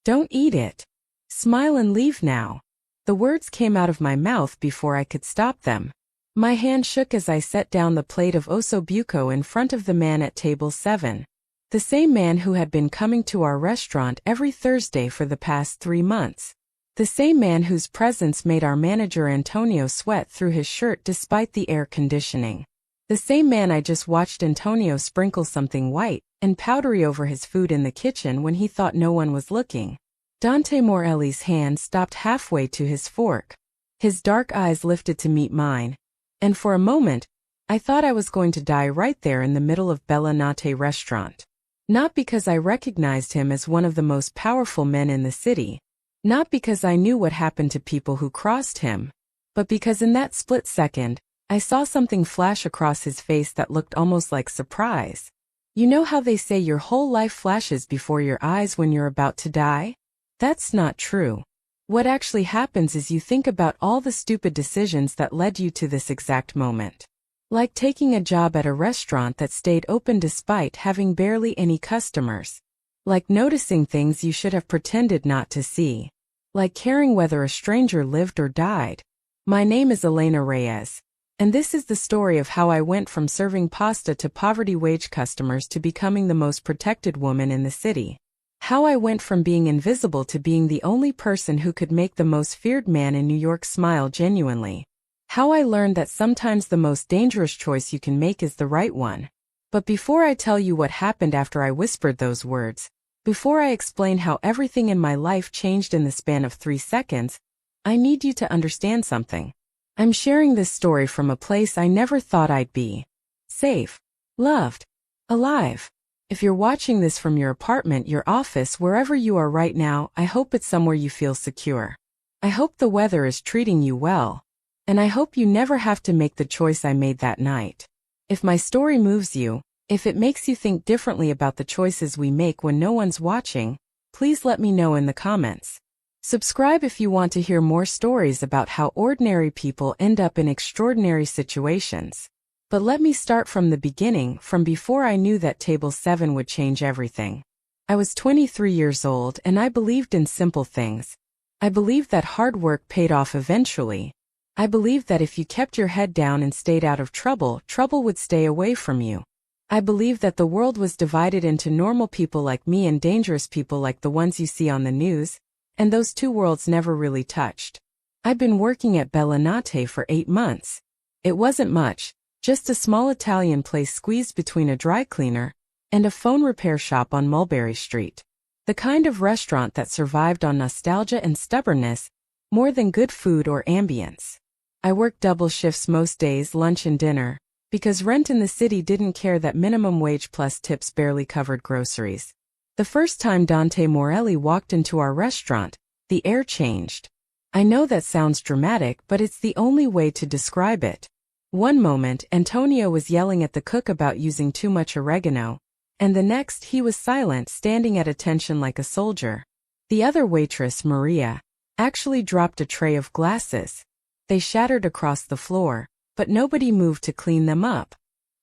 Don't eat it. Smile and leave now. The words came out of my mouth before I could stop them. My hand shook as I set down the plate of osso buco in front of the man at table 7. The same man who had been coming to our restaurant every Thursday for the past 3 months. The same man whose presence made our manager Antonio sweat through his shirt despite the air conditioning. The same man I just watched Antonio sprinkle something white and powdery over his food in the kitchen when he thought no one was looking. Dante Morelli's hand stopped halfway to his fork. His dark eyes lifted to meet mine. And for a moment, I thought I was going to die right there in the middle of Bella Notte restaurant. Not because I recognized him as one of the most powerful men in the city. Not because I knew what happened to people who crossed him. But because in that split second, I saw something flash across his face that looked almost like surprise. You know how they say your whole life flashes before your eyes when you're about to die? That's not true. What actually happens is you think about all the stupid decisions that led you to this exact moment. Like taking a job at a restaurant that stayed open despite having barely any customers. Like noticing things you should have pretended not to see. Like caring whether a stranger lived or died. My name is Elena Reyes. And this is the story of how I went from serving pasta to poverty wage customers to becoming the most protected woman in the city. How I went from being invisible to being the only person who could make the most feared man in New York smile genuinely. How I learned that sometimes the most dangerous choice you can make is the right one. But before I tell you what happened after I whispered those words, before I explain how everything in my life changed in the span of 3 seconds, I need you to understand something. I'm sharing this story from a place I never thought I'd be. Safe. Loved. Alive. If you're watching this from your apartment, your office, wherever you are right now, I hope it's somewhere you feel secure. I hope the weather is treating you well. And I hope you never have to make the choice I made that night. If my story moves you, if it makes you think differently about the choices we make when no one's watching, please let me know in the comments. Subscribe if you want to hear more stories about how ordinary people end up in extraordinary situations. But let me start from the beginning, from before I knew that table 7 would change everything. I was 23 years old and I believed in simple things. I believed that hard work paid off eventually. I believed that if you kept your head down and stayed out of trouble, trouble would stay away from you. I believed that the world was divided into normal people like me and dangerous people like the ones you see on the news. And those two worlds never really touched. I'd been working at Bella Notte for 8 months. It wasn't much, just a small Italian place squeezed between a dry cleaner and a phone repair shop on Mulberry Street. The kind of restaurant that survived on nostalgia and stubbornness, more than good food or ambience. I worked double shifts most days, lunch and dinner, because rent in the city didn't care that minimum wage plus tips barely covered groceries. The first time Dante Morelli walked into our restaurant, the air changed. I know that sounds dramatic, but it's the only way to describe it. One moment, Antonio was yelling at the cook about using too much oregano, and the next he was silent, standing at attention like a soldier. The other waitress, Maria, actually dropped a tray of glasses. They shattered across the floor, but nobody moved to clean them up.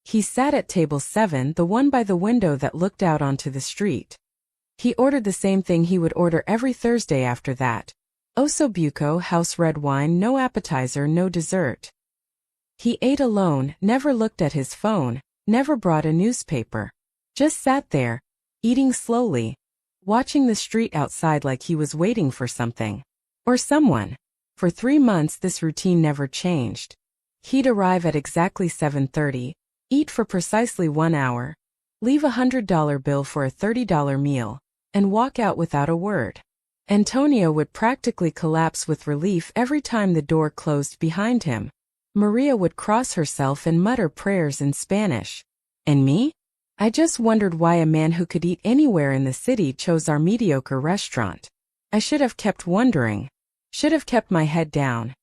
He sat at table 7, the one by the window that looked out onto the street. He ordered the same thing he would order every Thursday after that. Osso buco, house red wine, no appetizer, no dessert. He ate alone, never looked at his phone, never brought a newspaper. Just sat there, eating slowly, watching the street outside like he was waiting for something. Or someone. For 3 months this routine never changed. He'd arrive at exactly 7:30, eat for precisely 1 hour, leave a $100 bill for a $30 meal, and walk out without a word. Antonio would practically collapse with relief every time the door closed behind him. Maria would cross herself and mutter prayers in Spanish. And me? I just wondered why a man who could eat anywhere in the city chose our mediocre restaurant. I should have kept wondering. Should have kept my head down.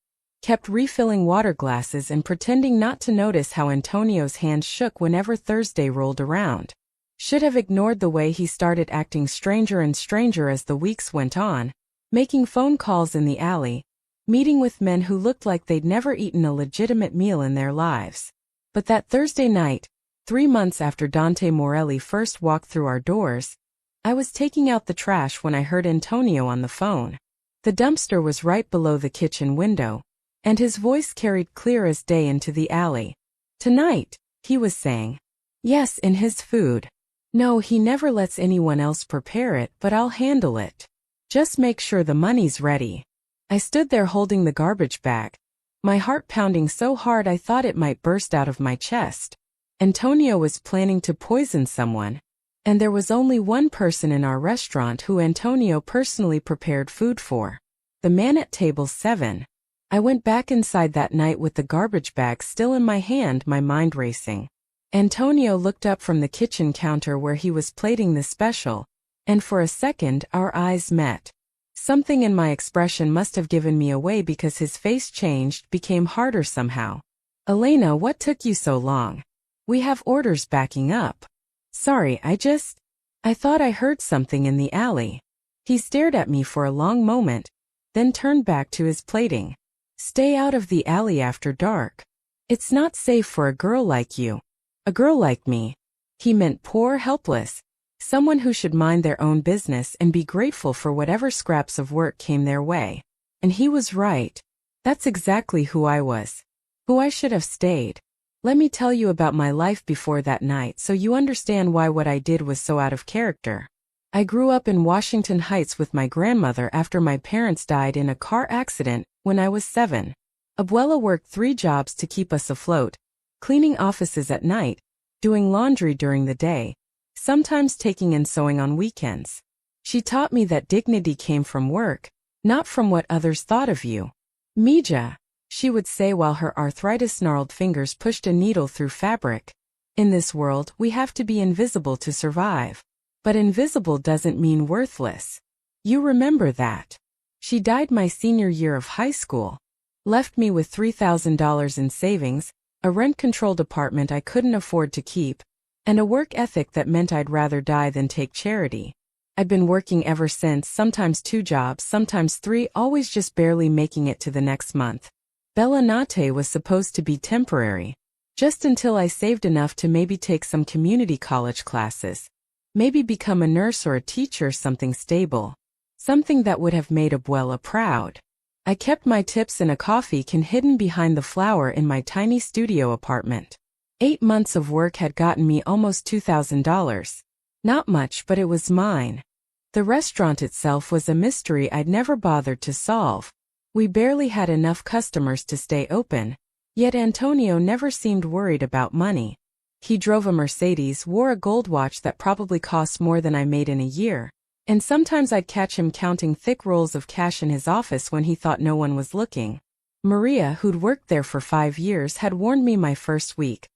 Kept refilling water glasses and pretending not to notice how Antonio's hands shook whenever Thursday rolled around. Should have ignored the way he started acting stranger and stranger as the weeks went on, making phone calls in the alley, meeting with men who looked like they'd never eaten a legitimate meal in their lives. But that Thursday night, 3 months after Dante Morelli first walked through our doors, I was taking out the trash when I heard Antonio on the phone. The dumpster was right below the kitchen window, and his voice carried clear as day into the alley. "Tonight," he was saying. "Yes, in his food. No, he never lets anyone else prepare it, but I'll handle it. Just make sure the money's ready." I stood there holding the garbage bag, my heart pounding so hard I thought it might burst out of my chest. Antonio was planning to poison someone, and there was only one person in our restaurant who Antonio personally prepared food for: the man at table 7. I went back inside that night with the garbage bag still in my hand, my mind racing. Antonio looked up from the kitchen counter where he was plating the special, and for a second our eyes met. Something in my expression must have given me away because his face changed, became harder somehow. "Elena, what took you so long? We have orders backing up." "Sorry, I thought I heard something in the alley." He stared at me for a long moment, then turned back to his plating. "Stay out of the alley after dark. It's not safe for a girl like you." A girl like me. He meant poor, helpless, someone who should mind their own business and be grateful for whatever scraps of work came their way. And he was right. That's exactly who I was. Who I should have stayed. Let me tell you about my life before that night so you understand why what I did was so out of character. I grew up in Washington Heights with my grandmother after my parents died in a car accident when I was 7. Abuela worked 3 jobs to keep us afloat, cleaning offices at night, doing laundry during the day, sometimes taking in sewing on weekends. She taught me that dignity came from work, not from what others thought of you. "Mija," she would say while her arthritis-gnarled fingers pushed a needle through fabric. "In this world, we have to be invisible to survive. But invisible doesn't mean worthless. You remember that." She died my senior year of high school. Left me with $3,000 in savings, a rent-controlled apartment I couldn't afford to keep, and a work ethic that meant I'd rather die than take charity. I'd been working ever since, sometimes 2 jobs, sometimes 3, always just barely making it to the next month. Bella Nate was supposed to be temporary, just until I saved enough to maybe take some community college classes, maybe become a nurse or a teacher, something stable, something that would have made Abuela proud. I kept my tips in a coffee can hidden behind the flower in my tiny studio apartment. 8 months of work had gotten me almost $2,000. Not much, but it was mine. The restaurant itself was a mystery I'd never bothered to solve. We barely had enough customers to stay open, yet Antonio never seemed worried about money. He drove a Mercedes, wore a gold watch that probably cost more than I made in a year, and sometimes I'd catch him counting thick rolls of cash in his office when he thought no one was looking. Maria, who'd worked there for 5 years, had warned me my first week.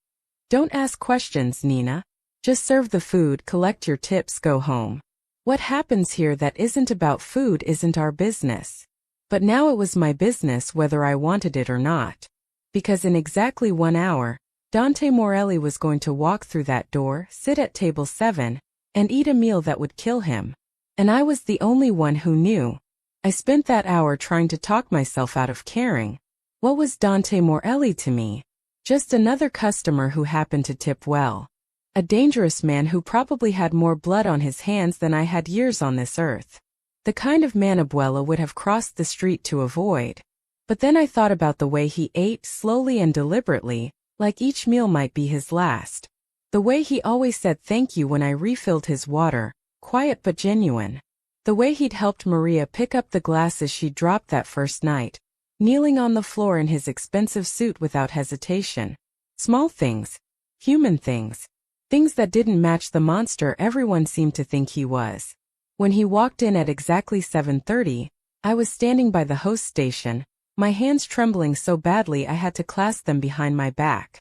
"Don't ask questions, Nina. Just serve the food, collect your tips, go home. What happens here that isn't about food isn't our business." But now it was my business whether I wanted it or not. Because in exactly 1 hour, Dante Morelli was going to walk through that door, sit at table 7, and eat a meal that would kill him. And I was the only one who knew. I spent that hour trying to talk myself out of caring. What was Dante Morelli to me? Just another customer who happened to tip well. A dangerous man who probably had more blood on his hands than I had years on this earth. The kind of man Abuela would have crossed the street to avoid. But then I thought about the way he ate, slowly and deliberately, like each meal might be his last. The way he always said thank you when I refilled his water, quiet but genuine. The way he'd helped Maria pick up the glasses she dropped that first night, kneeling on the floor in his expensive suit without hesitation. Small things. Human things. Things that didn't match the monster everyone seemed to think he was. When he walked in at exactly 7:30, I was standing by the host station, my hands trembling so badly I had to clasp them behind my back.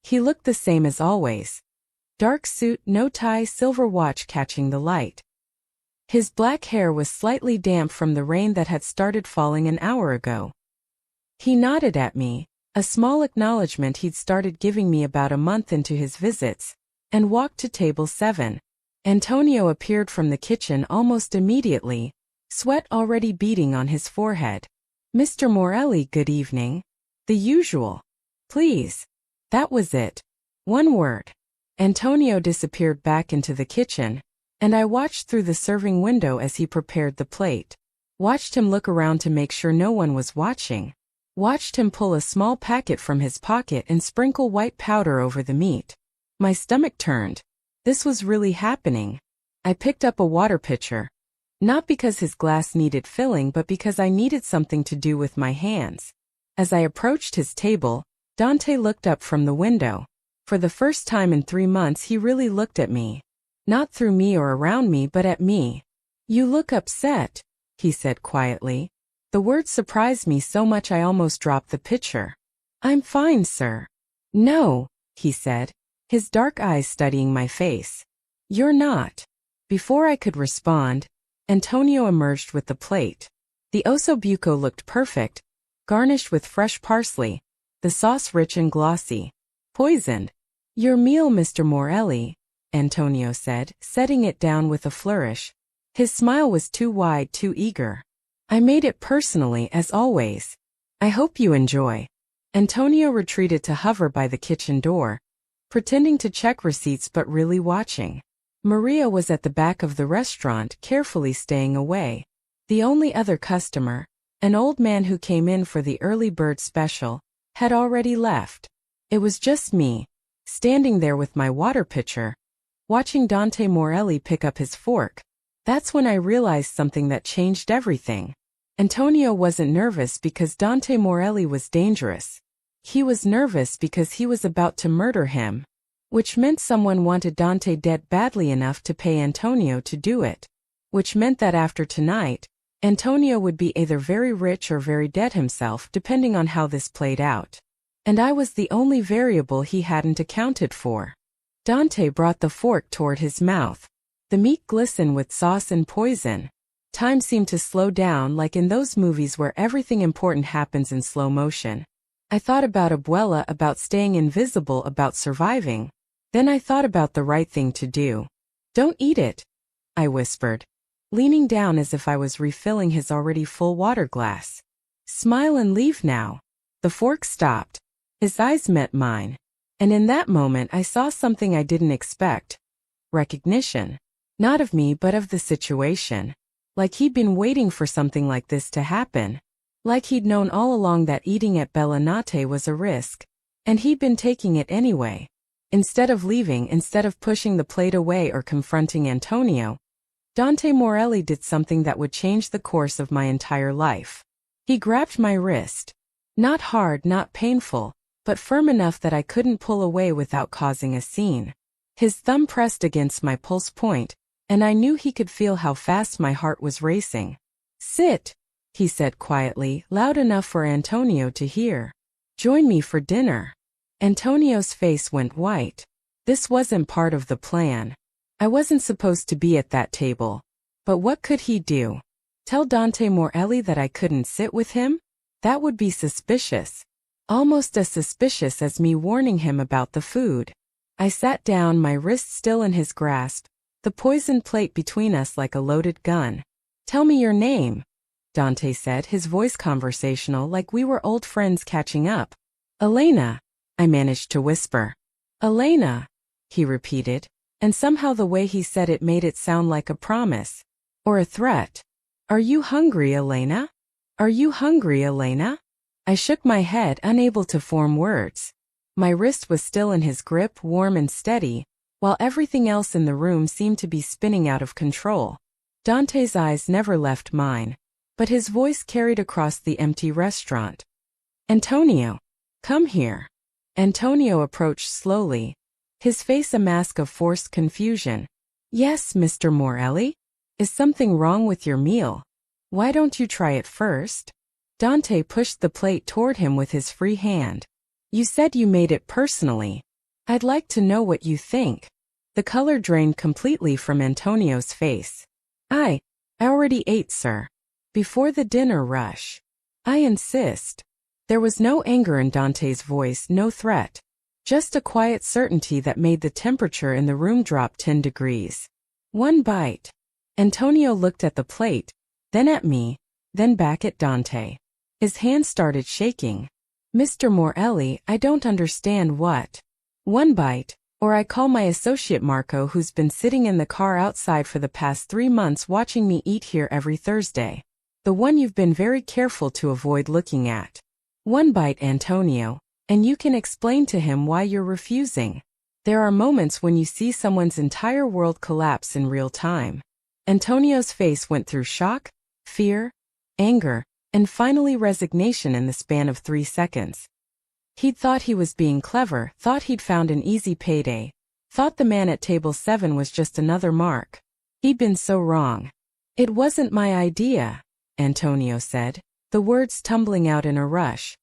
He looked the same as always. Dark suit, no tie, silver watch catching the light. His black hair was slightly damp from the rain that had started falling an hour ago. He nodded at me, a small acknowledgement he'd started giving me about a month into his visits, and walked to table 7. Antonio appeared from the kitchen almost immediately, sweat already beading on his forehead. "Mr. Morelli, good evening." The usual. "Please." That was it. One word. Antonio disappeared back into the kitchen, And I watched through the serving window as he prepared the plate. Watched him look around to make sure no one was watching. Watched him pull a small packet from his pocket and sprinkle white powder over the meat. My stomach turned. This was really happening. I picked up a water pitcher. Not because his glass needed filling, but because I needed something to do with my hands. As I approached his table, Dante looked up from the window. For the first time in 3 months he really looked at me. Not through me or around me, but at me. "You look upset," he said quietly. The words surprised me so much I almost dropped the pitcher. "I'm fine, sir." "No," he said, his dark eyes studying my face. "You're not." Before I could respond, Antonio emerged with the plate. The osso buco looked perfect, garnished with fresh parsley, the sauce rich and glossy. "Poisoned." "Your meal, Mr. Morelli," Antonio said, setting it down with a flourish. His smile was too wide, too eager. "I made it personally, as always. I hope you enjoy." Antonio retreated to hover by the kitchen door, pretending to check receipts but really watching. Maria was at the back of the restaurant, carefully staying away. The only other customer, an old man who came in for the early bird special, had already left. It was just me, standing there with my water pitcher, watching Dante Morelli pick up his fork. That's when I realized something that changed everything. Antonio wasn't nervous because Dante Morelli was dangerous. He was nervous because he was about to murder him, which meant someone wanted Dante dead badly enough to pay Antonio to do it, which meant that after tonight, Antonio would be either very rich or very dead himself, depending on how this played out. And I was the only variable he hadn't accounted for. Dante brought the fork toward his mouth. The meat glistened with sauce and poison. Time seemed to slow down, like in those movies where everything important happens in slow motion. I thought about Abuela, about staying invisible, about surviving. Then I thought about the right thing to do. "Don't eat it," I whispered, leaning down as if I was refilling his already full water glass. "Smile and leave now." The fork stopped. His eyes met mine. And in that moment I saw something I didn't expect. Recognition. Not of me, but of the situation. Like he'd been waiting for something like this to happen. Like he'd known all along that eating at Bellinate was a risk. And he'd been taking it anyway. Instead of leaving, instead of pushing the plate away or confronting Antonio, Dante Morelli did something that would change the course of my entire life. He grabbed my wrist. Not hard, not painful, but firm enough that I couldn't pull away without causing a scene. His thumb pressed against my pulse point, and I knew he could feel how fast my heart was racing. "Sit," he said quietly, loud enough for Antonio to hear. "Join me for dinner." Antonio's face went white. This wasn't part of the plan. I wasn't supposed to be at that table. But what could he do? Tell Dante Morelli that I couldn't sit with him? That would be suspicious. Almost as suspicious as me warning him about the food. I sat down, my wrist still in his grasp, the poisoned plate between us like a loaded gun. "Tell me your name," Dante said, his voice conversational, like we were old friends catching up. "Elena," I managed to whisper. "Elena," he repeated, and somehow the way he said it made it sound like a promise. Or a threat. "Are you hungry, Elena? Are you hungry, Elena?" I shook my head, unable to form words. My wrist was still in his grip, warm and steady, while everything else in the room seemed to be spinning out of control. Dante's eyes never left mine, but his voice carried across the empty restaurant. "Antonio, come here." Antonio approached slowly, his face a mask of forced confusion. "Yes, Mr. Morelli? Is something wrong with your meal? Why don't you try it first?" Dante pushed the plate toward him with his free hand. "You said you made it personally. I'd like to know what you think." The color drained completely from Antonio's face. I already ate, sir. Before the dinner rush. I insist." There was no anger in Dante's voice, no threat. Just a quiet certainty that made the temperature in the room drop 10 degrees. "One bite." Antonio looked at the plate, then at me, then back at Dante. His hand started shaking. "Mr. Morelli, I don't understand what. One bite, Or I call my associate Marco, who's been sitting in the car outside for the past 3 months watching me eat here every Thursday. The one you've been very careful to avoid looking at. One bite, Antonio, and you can explain to him why you're refusing. There are moments when you see someone's entire world collapse in real time. Antonio's face went through shock, fear, anger, and finally resignation in the span of 3 seconds. He'd thought he was being clever, thought he'd found an easy payday, thought the man at table 7 was just another mark. He'd been so wrong. It wasn't my idea, Antonio said, the words tumbling out in a rush.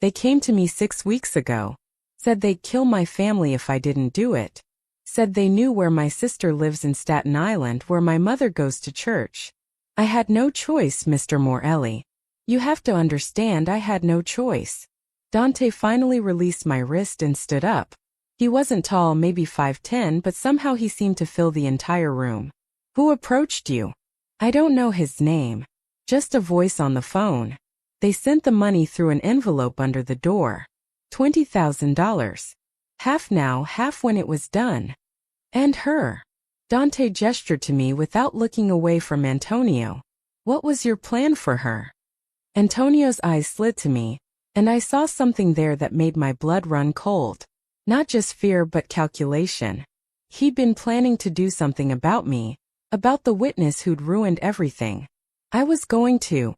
They came to me 6 weeks ago. Said they'd kill my family if I didn't do it. Said they knew where my sister lives in Staten Island, where my mother goes to church. I had no choice, Mr. Morelli. You have to understand I had no choice. Dante finally released my wrist and stood up. He wasn't tall, maybe 5'10", but somehow he seemed to fill the entire room. Who approached you? I don't know his name. Just a voice on the phone. They sent the money through an envelope under the door. $20,000. Half now, half when it was done. And her. Dante gestured to me without looking away from Antonio. What was your plan for her? Antonio's eyes slid to me, and I saw something there that made my blood run cold. Not just fear but calculation. He'd been planning to do something about me, about the witness who'd ruined everything. I was going to.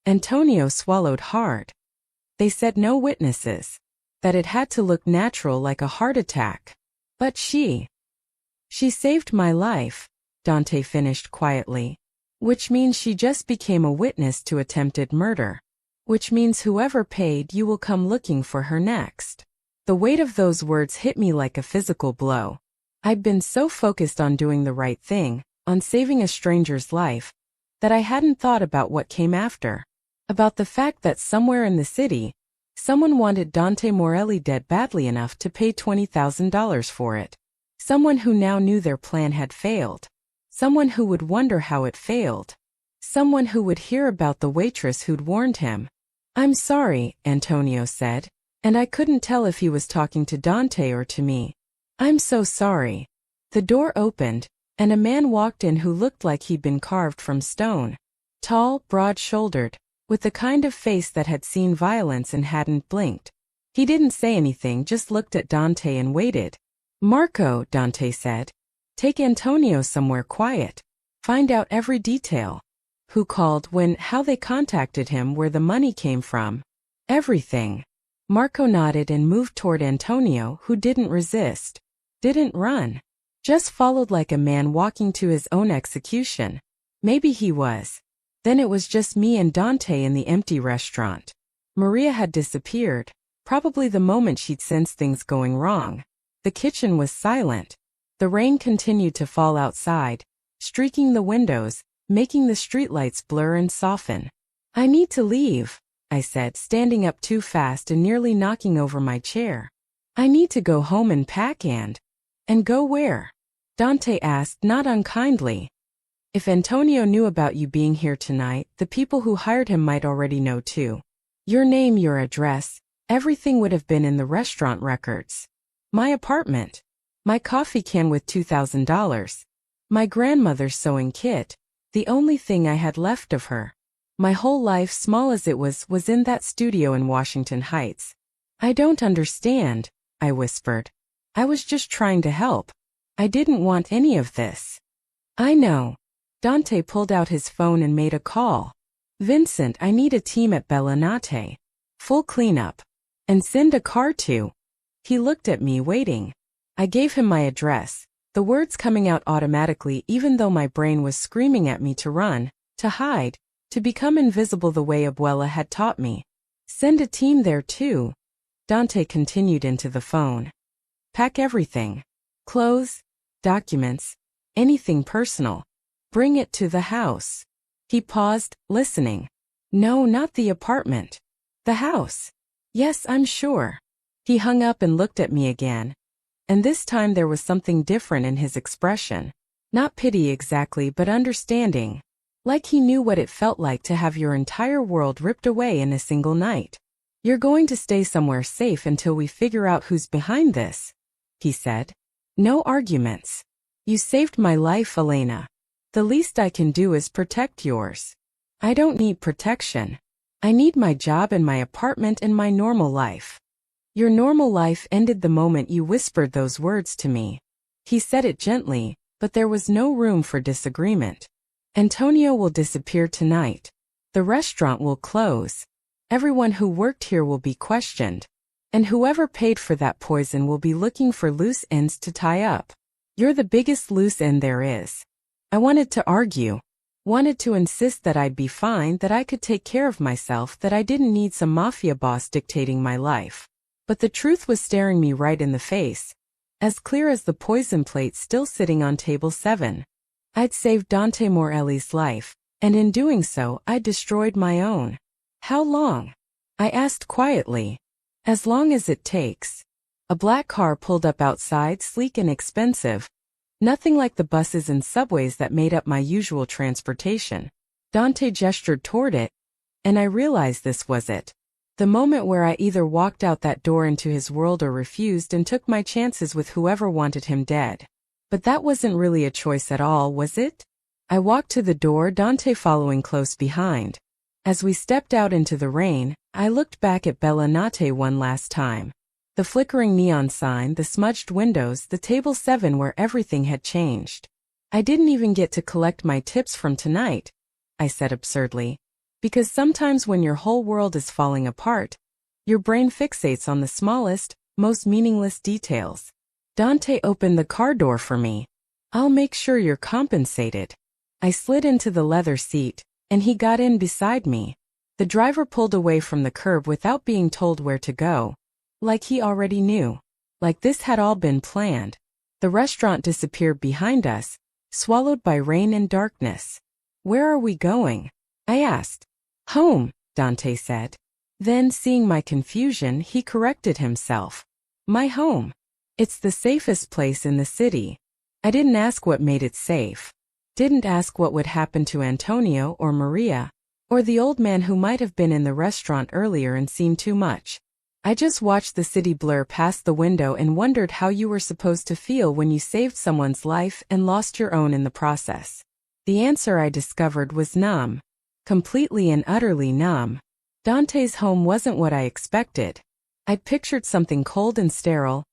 Antonio swallowed hard. They said no witnesses. That it had to look natural, like a heart attack. But she saved my life, Dante finished quietly. Which means she just became a witness to attempted murder. Which means whoever paid you will come looking for her next. The weight of those words hit me like a physical blow. I'd been so focused on doing the right thing, on saving a stranger's life, that I hadn't thought about what came after. About the fact that somewhere in the city, someone wanted Dante Morelli dead badly enough to pay $20,000 for it. Someone who now knew their plan had failed. Someone who would wonder how it failed. Someone who would hear about the waitress who'd warned him. I'm sorry, Antonio said, and I couldn't tell if he was talking to Dante or to me. I'm so sorry. The door opened, and a man walked in who looked like he'd been carved from stone. Tall, broad-shouldered, with the kind of face that had seen violence and hadn't blinked. He didn't say anything, just looked at Dante and waited. Marco, Dante said. Take Antonio somewhere quiet. Find out every detail. Who called, when, how they contacted him, where the money came from. Everything. Marco nodded and moved toward Antonio, who didn't resist. Didn't run. Just followed like a man walking to his own execution. Maybe he was. Then it was just me and Dante in the empty restaurant. Maria had disappeared, probably the moment she'd sensed things going wrong. The kitchen was silent. The rain continued to fall outside, streaking the windows, making the streetlights blur and soften. I need to leave, I said, standing up too fast and nearly knocking over my chair. I need to go home and pack and go where? Dante asked, not unkindly. If Antonio knew about you being here tonight, the people who hired him might already know too. Your name, your address, everything would have been in the restaurant records. My apartment. My coffee can with $2,000. My grandmother's sewing kit. The only thing I had left of her. My whole life, small as it was in that studio in Washington Heights. I don't understand, I whispered. I was just trying to help. I didn't want any of this. I know. Dante pulled out his phone and made a call. Vincent, I need a team at Bellinate. Full cleanup. And send a car to. He looked at me, waiting. I gave him my address, the words coming out automatically even though my brain was screaming at me to run, to hide, to become invisible the way Abuela had taught me. Send a team there too. Dante continued into the phone. Pack everything. Clothes, documents, anything personal. Bring it to the house. He paused, listening. No, not the apartment. The house. Yes, I'm sure. He hung up and looked at me again. And this time there was something different in his expression. Not pity exactly, but understanding. Like he knew what it felt like to have your entire world ripped away in a single night. You're going to stay somewhere safe until we figure out who's behind this, he said. No arguments. You saved my life, Elena. The least I can do is protect yours. I don't need protection. I need my job and my apartment and my normal life. Your normal life ended the moment you whispered those words to me. He said it gently, but there was no room for disagreement. Antonio will disappear tonight. The restaurant will close. Everyone who worked here will be questioned. And whoever paid for that poison will be looking for loose ends to tie up. You're the biggest loose end there is. I wanted to argue. Wanted to insist that I'd be fine, that I could take care of myself, that I didn't need some mafia boss dictating my life. But the truth was staring me right in the face. As clear as the poison plate still sitting on table 7. I'd saved Dante Morelli's life, and in doing so, I destroyed my own. How long? I asked quietly. As long as it takes. A black car pulled up outside, sleek and expensive. Nothing like the buses and subways that made up my usual transportation. Dante gestured toward it, and I realized this was it. The moment where I either walked out that door into his world or refused and took my chances with whoever wanted him dead. But that wasn't really a choice at all, was it? I walked to the door, Dante following close behind. As we stepped out into the rain, I looked back at Bella Notte one last time. The flickering neon sign, the smudged windows, the table 7 where everything had changed. I didn't even get to collect my tips from tonight, I said absurdly. Because sometimes when your whole world is falling apart, your brain fixates on the smallest, most meaningless details. Dante opened the car door for me. I'll make sure you're compensated. I slid into the leather seat, and he got in beside me. The driver pulled away from the curb without being told where to go. Like he already knew. Like this had all been planned. The restaurant disappeared behind us, swallowed by rain and darkness. Where are we going? I asked. Home, Dante said. Then, seeing my confusion, he corrected himself. My home. It's the safest place in the city. I didn't ask what made it safe. Didn't ask what would happen to Antonio or Maria, or the old man who might have been in the restaurant earlier and seen too much. I just watched the city blur past the window and wondered how you were supposed to feel when you saved someone's life and lost your own in the process. The answer I discovered was numb. Completely and utterly numb. Dante's home wasn't what I expected. I'd pictured something cold and sterile,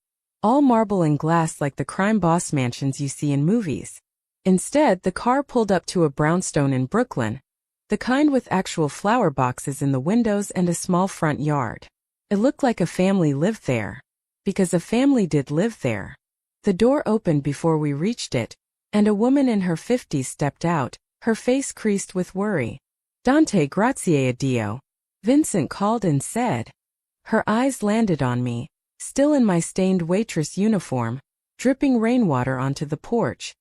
all marble and glass like the crime boss mansions you see in movies. Instead, the car pulled up to a brownstone in Brooklyn, the kind with actual flower boxes in the windows and a small front yard. It looked like a family lived there. Because a family did live there. The door opened before we reached it, and a woman in her 50s stepped out, her face creased with worry. Dante, grazie a Dio, Vincent called and said. Her eyes landed on me, still in my stained waitress uniform, dripping rainwater onto the porch.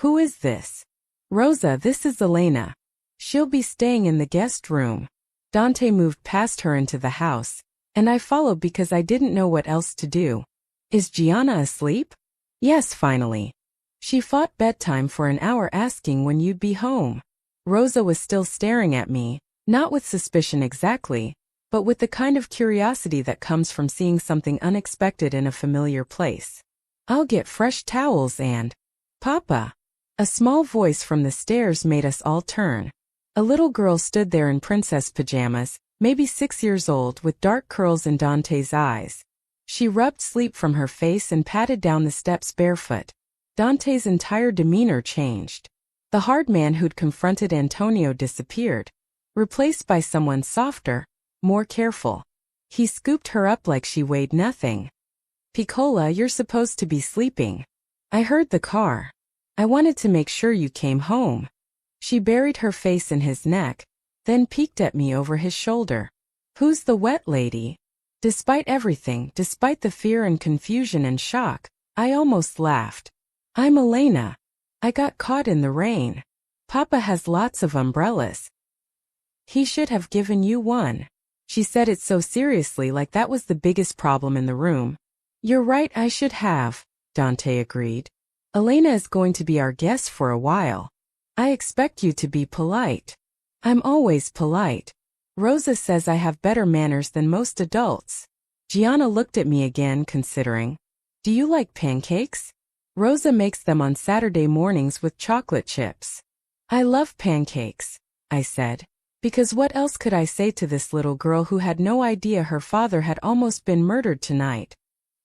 Who is this? Rosa, this is Elena. She'll be staying in the guest room. Dante moved past her into the house, and I followed because I didn't know what else to do. Is Gianna asleep? Yes, finally. She fought bedtime for an hour asking when you'd be home. Rosa was still staring at me, not with suspicion exactly, but with the kind of curiosity that comes from seeing something unexpected in a familiar place. I'll get fresh towels and... Papa! A small voice from the stairs made us all turn. A little girl stood there in princess pajamas, maybe 6 years old, with dark curls in Dante's eyes. She rubbed sleep from her face and padded down the steps barefoot. Dante's entire demeanor changed. The hard man who'd confronted Antonio disappeared, replaced by someone softer, more careful. He scooped her up like she weighed nothing. Piccola, you're supposed to be sleeping. I heard the car. I wanted to make sure you came home. She buried her face in his neck, then peeked at me over his shoulder. Who's the wet lady? Despite everything, despite the fear and confusion and shock, I almost laughed. I'm Elena. I got caught in the rain. Papa has lots of umbrellas. He should have given you one. She said it so seriously, like that was the biggest problem in the room. You're right, I should have, Dante agreed. Elena is going to be our guest for a while. I expect you to be polite. I'm always polite. Rosa says I have better manners than most adults. Gianna looked at me again, considering. Do you like pancakes? Rosa makes them on Saturday mornings with chocolate chips. I love pancakes, I said. Because what else could I say to this little girl who had no idea her father had almost been murdered tonight?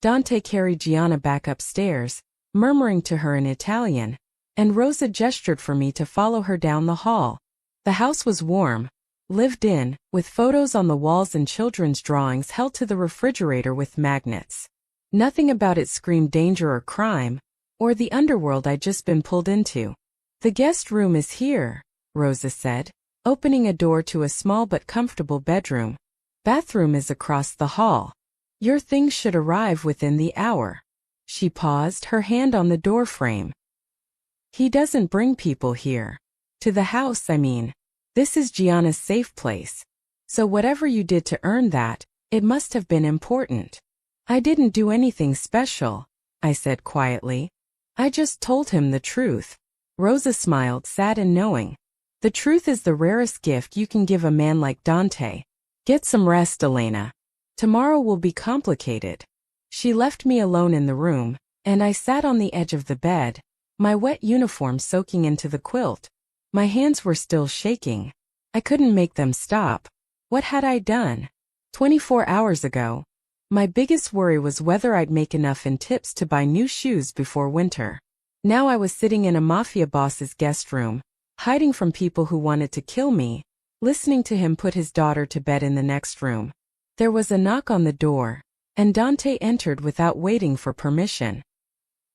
Dante carried Gianna back upstairs, murmuring to her in Italian, and Rosa gestured for me to follow her down the hall. The house was warm, lived in, with photos on the walls and children's drawings held to the refrigerator with magnets. Nothing about it screamed danger or crime, or the underworld I'd just been pulled into. The guest room is here, Rosa said, opening a door to a small but comfortable bedroom. Bathroom is across the hall. Your things should arrive within the hour. She paused, her hand on the door frame. He doesn't bring people here. To the house, I mean. This is Gianna's safe place. So whatever you did to earn that, it must have been important. I didn't do anything special, I said quietly. I just told him the truth. Rosa smiled, sad and knowing. The truth is the rarest gift you can give a man like Dante. Get some rest, Elena. Tomorrow will be complicated. She left me alone in the room, and I sat on the edge of the bed, my wet uniform soaking into the quilt. My hands were still shaking. I couldn't make them stop. What had I done? 24 hours ago. My biggest worry was whether I'd make enough in tips to buy new shoes before winter. Now I was sitting in a Mafia boss's guest room, hiding from people who wanted to kill me, listening to him put his daughter to bed in the next room. There was a knock on the door, and Dante entered without waiting for permission.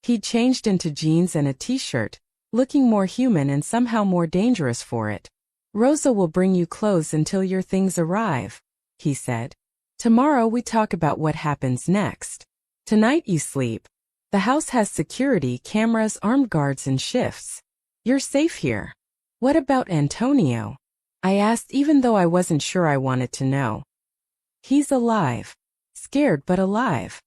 He'd changed into jeans and a t-shirt, looking more human and somehow more dangerous for it. Rosa will bring you clothes until your things arrive, he said. Tomorrow we talk about what happens next. Tonight you sleep. The house has security cameras, armed guards and shifts. You're safe here. What about Antonio? I asked even though I wasn't sure I wanted to know. He's alive. Scared but alive.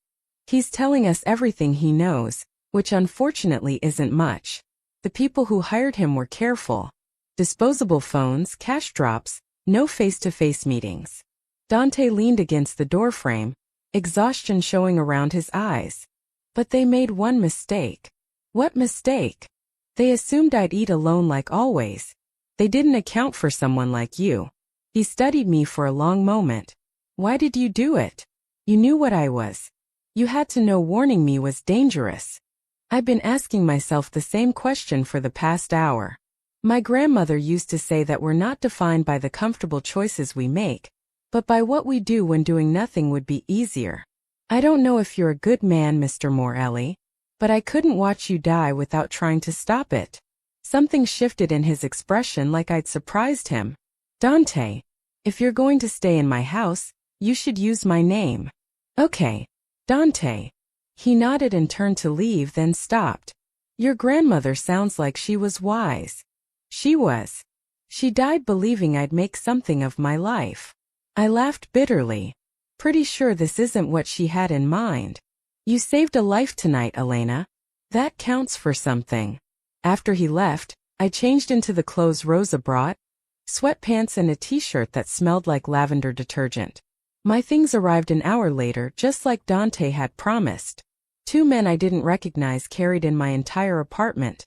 He's telling us everything he knows, which unfortunately isn't much. The people who hired him were careful. Disposable phones, cash drops, no face-to-face meetings. Dante leaned against the doorframe, exhaustion showing around his eyes. But they made one mistake. What mistake? They assumed I'd eat alone like always. They didn't account for someone like you. He studied me for a long moment. Why did you do it? You knew what I was. You had to know warning me was dangerous. I've been asking myself the same question for the past hour. My grandmother used to say that we're not defined by the comfortable choices we make, but by what we do when doing nothing would be easier. I don't know if you're a good man, Mr. Morelli, but I couldn't watch you die without trying to stop it. Something shifted in his expression like I'd surprised him. Dante, if you're going to stay in my house, you should use my name. Okay, Dante. He nodded and turned to leave, then stopped. Your grandmother sounds like she was wise. She was. She died believing I'd make something of my life. I laughed bitterly. Pretty sure this isn't what she had in mind. You saved a life tonight, Elena. That counts for something. After he left, I changed into the clothes Rosa brought, sweatpants and a t-shirt that smelled like lavender detergent. My things arrived an hour later, just like Dante had promised. 2 men I didn't recognize carried in my entire apartment.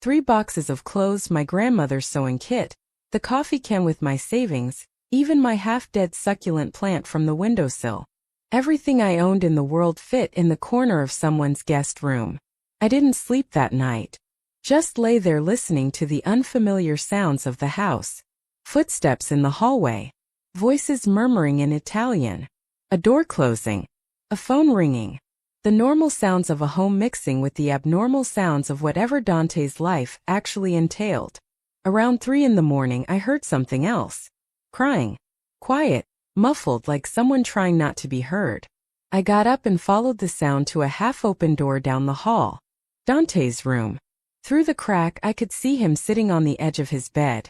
3 boxes of clothes, my grandmother's sewing kit, the coffee can with my savings, even my half-dead succulent plant from the windowsill. Everything I owned in the world fit in the corner of someone's guest room. I didn't sleep that night. Just lay there listening to the unfamiliar sounds of the house. Footsteps in the hallway. Voices murmuring in Italian. A door closing. A phone ringing. The normal sounds of a home mixing with the abnormal sounds of whatever Dante's life actually entailed. Around 3 in the morning I heard something else. Crying. Quiet, muffled like someone trying not to be heard. I got up and followed the sound to a half-open door down the hall. Dante's room. Through the crack I could see him sitting on the edge of his bed.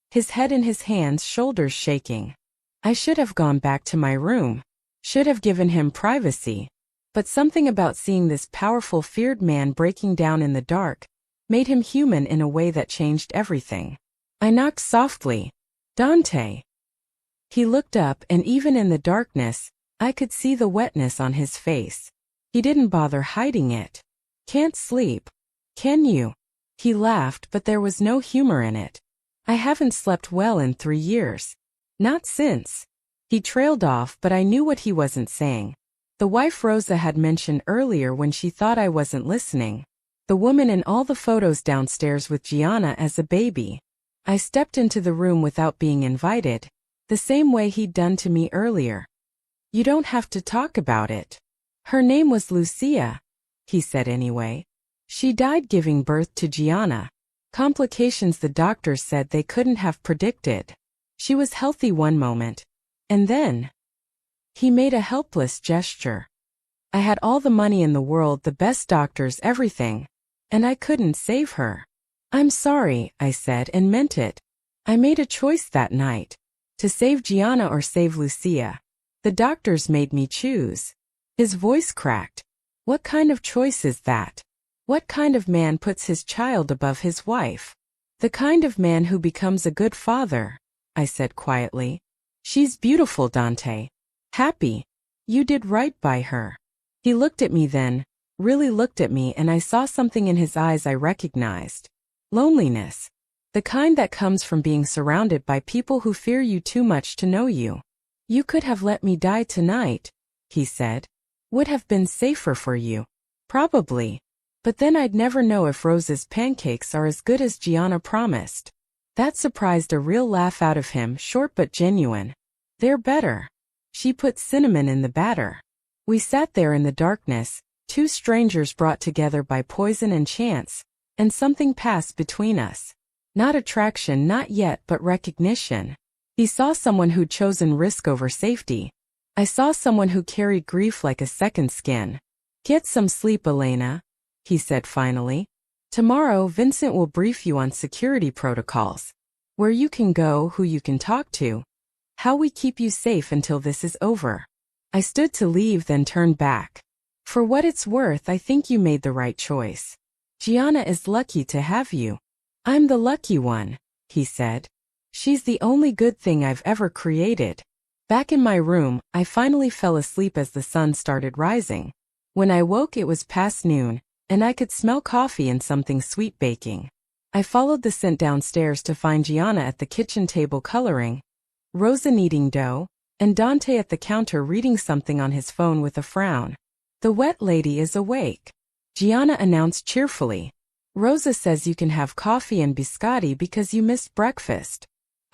His head in his hands, shoulders shaking. I should have gone back to my room. Should have given him privacy. But something about seeing this powerful, feared man breaking down in the dark made him human in a way that changed everything. I knocked softly. Dante. He looked up, and even in the darkness, I could see the wetness on his face. He didn't bother hiding it. Can't sleep. Can you? He laughed, but there was no humor in it. I haven't slept well in 3 years. Not since. He trailed off, but I knew what he wasn't saying. The wife Rosa had mentioned earlier when she thought I wasn't listening. The woman in all the photos downstairs with Gianna as a baby. I stepped into the room without being invited, the same way he'd done to me earlier. You don't have to talk about it. Her name was Lucia, he said anyway. She died giving birth to Gianna. Complications the doctors said they couldn't have predicted. She was healthy one moment. And then, he made a helpless gesture. I had all the money in the world, the best doctors, everything. And I couldn't save her. I'm sorry, I said, and meant it. I made a choice that night. To save Gianna or save Lucia. The doctors made me choose. His voice cracked. What kind of choice is that? What kind of man puts his child above his wife? The kind of man who becomes a good father, I said quietly. She's beautiful, Dante. Happy. You did right by her. He looked at me then, really looked at me, and I saw something in his eyes I recognized. Loneliness. The kind that comes from being surrounded by people who fear you too much to know you. You could have let me die tonight, he said. Would have been safer for you. Probably. But then I'd never know if Rose's pancakes are as good as Gianna promised. That surprised a real laugh out of him, short but genuine. They're better. She put cinnamon in the batter. We sat there in the darkness, two strangers brought together by poison and chance, and something passed between us. Not attraction, not yet, but recognition. He saw someone who'd chosen risk over safety. I saw someone who carried grief like a second skin. Get some sleep, Elena, he said finally. Tomorrow, Vincent will brief you on security protocols. Where you can go, who you can talk to. How we keep you safe until this is over. I stood to leave, then turned back. For what it's worth, I think you made the right choice. Gianna is lucky to have you. I'm the lucky one, he said. She's the only good thing I've ever created. Back in my room, I finally fell asleep as the sun started rising. When I woke, it was past noon, and I could smell coffee and something sweet baking. I followed the scent downstairs to find Gianna at the kitchen table coloring, Rosa kneading dough, and Dante at the counter reading something on his phone with a frown. The wet lady is awake, Gianna announced cheerfully. Rosa says you can have coffee and biscotti because you missed breakfast.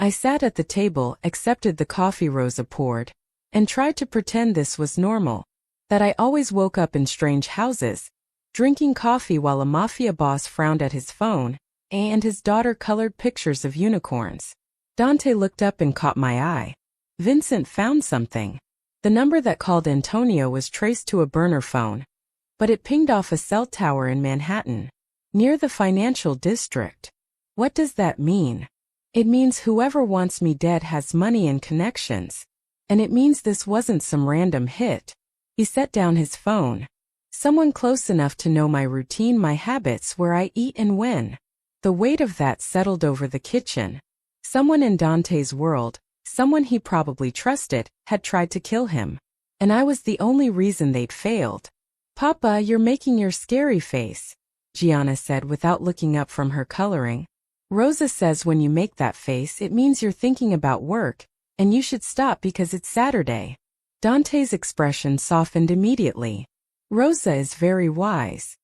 I sat at the table, accepted the coffee Rosa poured, and tried to pretend this was normal, that I always woke up in strange houses, drinking coffee while a Mafia boss frowned at his phone, and his daughter colored pictures of unicorns. Dante looked up and caught my eye. Vincent found something. The number that called Antonio was traced to a burner phone, but it pinged off a cell tower in Manhattan, near the financial district. What does that mean? It means whoever wants me dead has money and connections. And it means this wasn't some random hit. He set down his phone. Someone close enough to know my routine, my habits, where I eat and when. The weight of that settled over the kitchen. Someone in Dante's world, someone he probably trusted, had tried to kill him. And I was the only reason they'd failed. Papa, you're making your scary face, Gianna said without looking up from her coloring. Rosa says when you make that face it means you're thinking about work, and you should stop because it's Saturday. Dante's expression softened immediately. Rosa is very wise.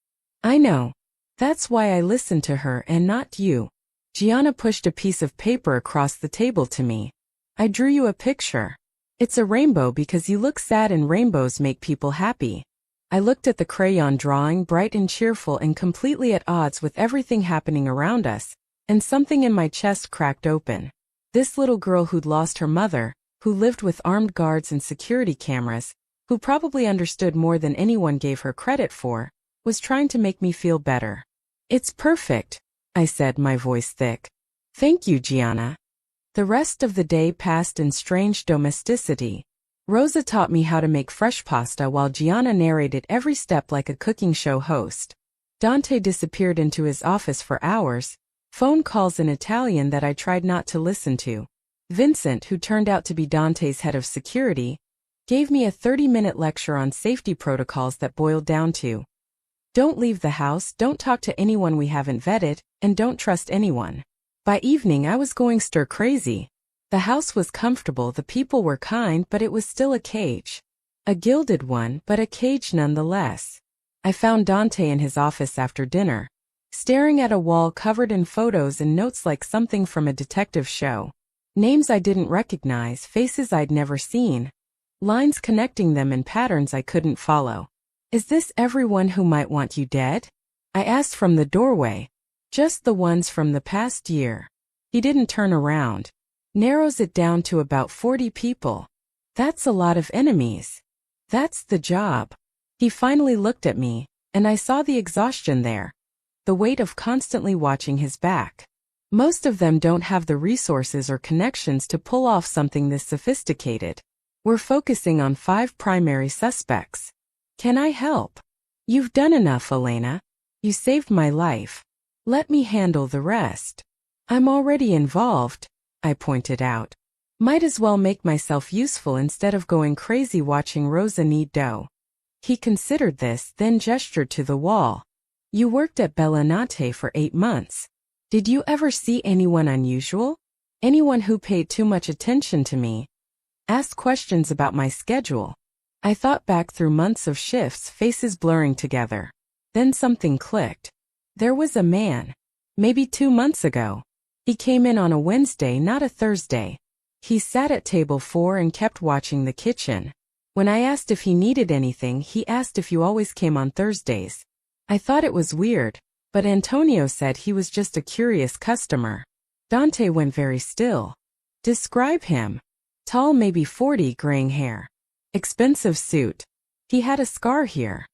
I know. That's why I listen to her and not you. Gianna pushed a piece of paper across the table to me. I drew you a picture. It's a rainbow because you look sad and rainbows make people happy. I looked at the crayon drawing, bright and cheerful and completely at odds with everything happening around us, and something in my chest cracked open. This little girl who'd lost her mother, who lived with armed guards and security cameras, who probably understood more than anyone gave her credit for, was trying to make me feel better. It's perfect, I said, my voice thick. Thank you, Gianna. The rest of the day passed in strange domesticity. Rosa taught me how to make fresh pasta while Gianna narrated every step like a cooking show host. Dante disappeared into his office for hours, phone calls in Italian that I tried not to listen to. Vincent, who turned out to be Dante's head of security, gave me a 30-minute lecture on safety protocols that boiled down to, Don't leave the house, don't talk to anyone we haven't vetted, and don't trust anyone. By evening I was going stir crazy. The house was comfortable, the people were kind, but it was still a cage. A gilded one, but a cage nonetheless. I found Dante in his office after dinner, staring at a wall covered in photos and notes like something from a detective show. Names I didn't recognize, faces I'd never seen, lines connecting them in patterns I couldn't follow. Is this everyone who might want you dead? I asked from the doorway. Just the ones from the past year. He didn't turn around. Narrows it down to about 40 people. That's a lot of enemies. That's the job. He finally looked at me, and I saw the exhaustion there. The weight of constantly watching his back. Most of them don't have the resources or connections to pull off something this sophisticated. We're focusing on 5 primary suspects. Can I help? You've done enough, Elena. You saved my life. Let me handle the rest. I'm already involved, I pointed out. Might as well make myself useful instead of going crazy watching Rosa knead dough. He considered this, then gestured to the wall. You worked at Bellinate for 8 months. Did you ever see anyone unusual? Anyone who paid too much attention to me? Asked questions about my schedule. I thought back through months of shifts, faces blurring together. Then something clicked. There was a man. Maybe 2 months ago. He came in on a Wednesday, not a Thursday. He sat at table 4 and kept watching the kitchen. When I asked if he needed anything, he asked if you always came on Thursdays. I thought it was weird, but Antonio said he was just a curious customer. Dante went very still. Describe him. Tall, maybe 40, graying hair. Expensive suit. He had a scar here.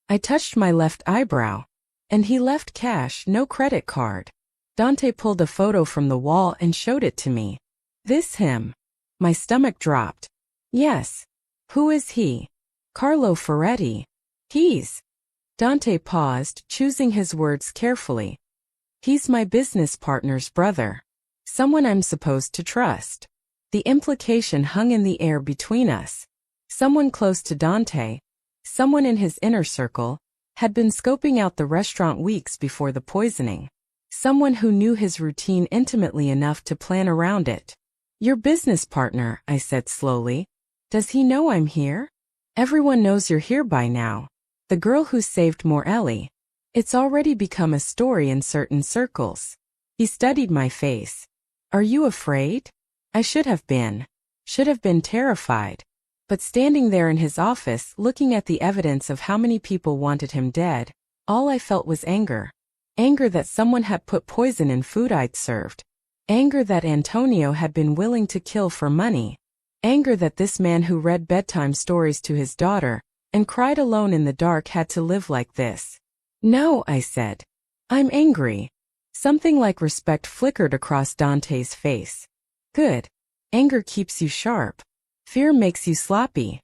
I touched my left eyebrow. And he left cash, no credit card. Dante pulled a photo from the wall and showed it to me. This him. My stomach dropped. Yes. Who is he? Carlo Ferretti. He's. Dante paused, choosing his words carefully. He's my business partner's brother. Someone I'm supposed to trust. The implication hung in the air between us. Someone close to Dante, someone in his inner circle, had been scoping out the restaurant weeks before the poisoning. Someone who knew his routine intimately enough to plan around it. Your business partner, I said slowly. Does he know I'm here? Everyone knows you're here by now. The girl who saved Morelli. It's already become a story in certain circles. He studied my face. Are you afraid? I should have been. Should have been terrified. But standing there in his office, looking at the evidence of how many people wanted him dead, all I felt was anger. Anger that someone had put poison in food I'd served. Anger that Antonio had been willing to kill for money. Anger that this man who read bedtime stories to his daughter and cried alone in the dark had to live like this. No, I said. I'm angry. Something like respect flickered across Dante's face. Good. Anger keeps you sharp. Fear makes you sloppy.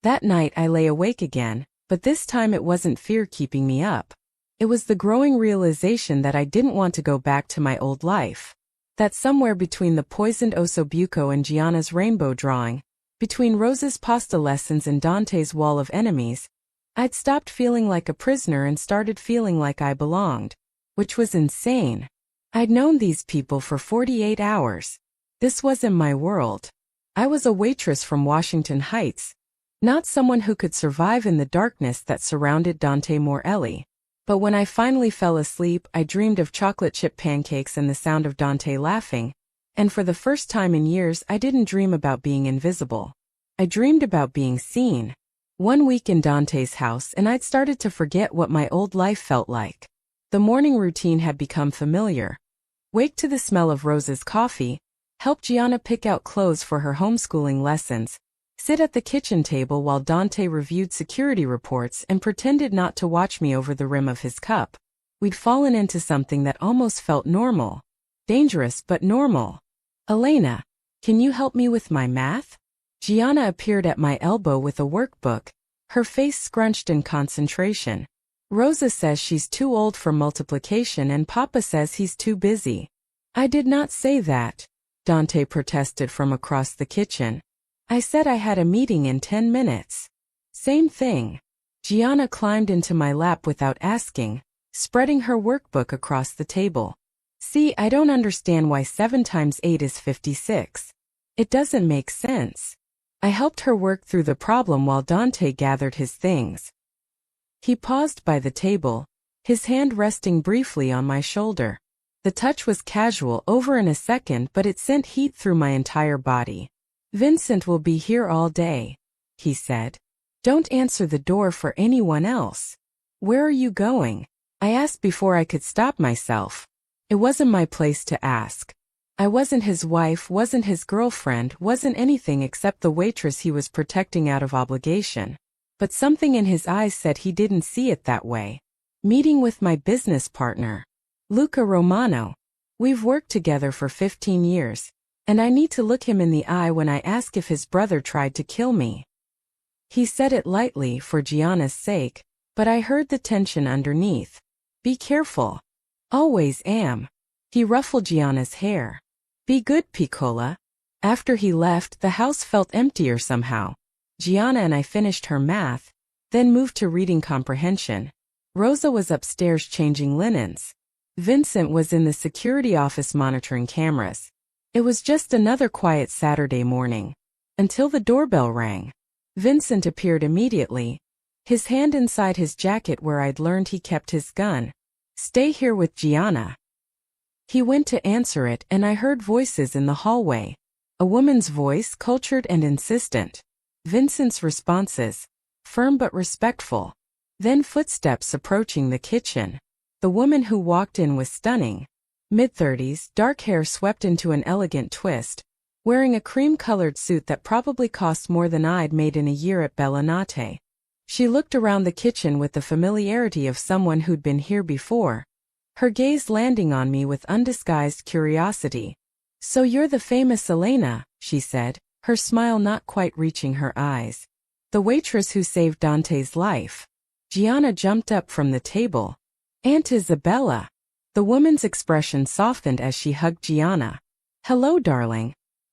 That night I lay awake again, but this time it wasn't fear keeping me up. It was the growing realization that I didn't want to go back to my old life. That somewhere between the poisoned ossobuco and Gianna's rainbow drawing, between Rosa's pasta lessons and Dante's wall of enemies, I'd stopped feeling like a prisoner and started feeling like I belonged. Which was insane. I'd known these people for 48 hours. This wasn't my world. I was a waitress from Washington Heights, not someone who could survive in the darkness that surrounded Dante Morelli. But when I finally fell asleep, I dreamed of chocolate chip pancakes and the sound of Dante laughing, and for the first time in years I didn't dream about being invisible. I dreamed about being seen. 1 week in Dante's house and I'd started to forget what my old life felt like. The morning routine had become familiar. Wake to the smell of Rosa's coffee, help Gianna pick out clothes for her homeschooling lessons, sit at the kitchen table while Dante reviewed security reports and pretended not to watch me over the rim of his cup. We'd fallen into something that almost felt normal. Dangerous but normal. Elena, can you help me with my math? Gianna appeared at my elbow with a workbook, her face scrunched in concentration. Rosa says she's too old for multiplication and Papa says he's too busy. I did not say that, Dante protested from across the kitchen. I said I had a meeting in 10 minutes. Same thing. Gianna climbed into my lap without asking, spreading her workbook across the table. See, I don't understand why 7 times 8 is 56. It doesn't make sense. I helped her work through the problem while Dante gathered his things. He paused by the table, his hand resting briefly on my shoulder. The touch was casual, over in a second, but it sent heat through my entire body. Vincent will be here all day, he said. Don't answer the door for anyone else. Where are you going? I asked before I could stop myself. It wasn't my place to ask. I wasn't his wife, wasn't his girlfriend, wasn't anything except the waitress he was protecting out of obligation. But something in his eyes said he didn't see it that way. Meeting with my business partner, Luca Romano. We've worked together for 15 years, and I need to look him in the eye when I ask if his brother tried to kill me. He said it lightly for Gianna's sake, but I heard the tension underneath. Be careful. Always am. He ruffled Gianna's hair. Be good, Piccola. After he left, the house felt emptier somehow. Gianna and I finished her math, then moved to reading comprehension. Rosa was upstairs changing linens. Vincent was in the security office monitoring cameras. It was just another quiet Saturday morning. Until the doorbell rang. Vincent appeared immediately, his hand inside his jacket where I'd learned he kept his gun. Stay here with Gianna. He went to answer it and I heard voices in the hallway. A woman's voice, cultured and insistent. Vincent's responses, firm but respectful. Then footsteps approaching the kitchen. The woman who walked in was stunning. Mid-30s, dark hair swept into an elegant twist, wearing a cream-colored suit that probably cost more than I'd made in a year at Bellinate. She looked around the kitchen with the familiarity of someone who'd been here before, her gaze landing on me with undisguised curiosity. So you're the famous Elena, she said, her smile not quite reaching her eyes. The waitress who saved Dante's life. Gianna jumped up from the table. Aunt Isabella. The woman's expression softened as she hugged Gianna. Hello, darling.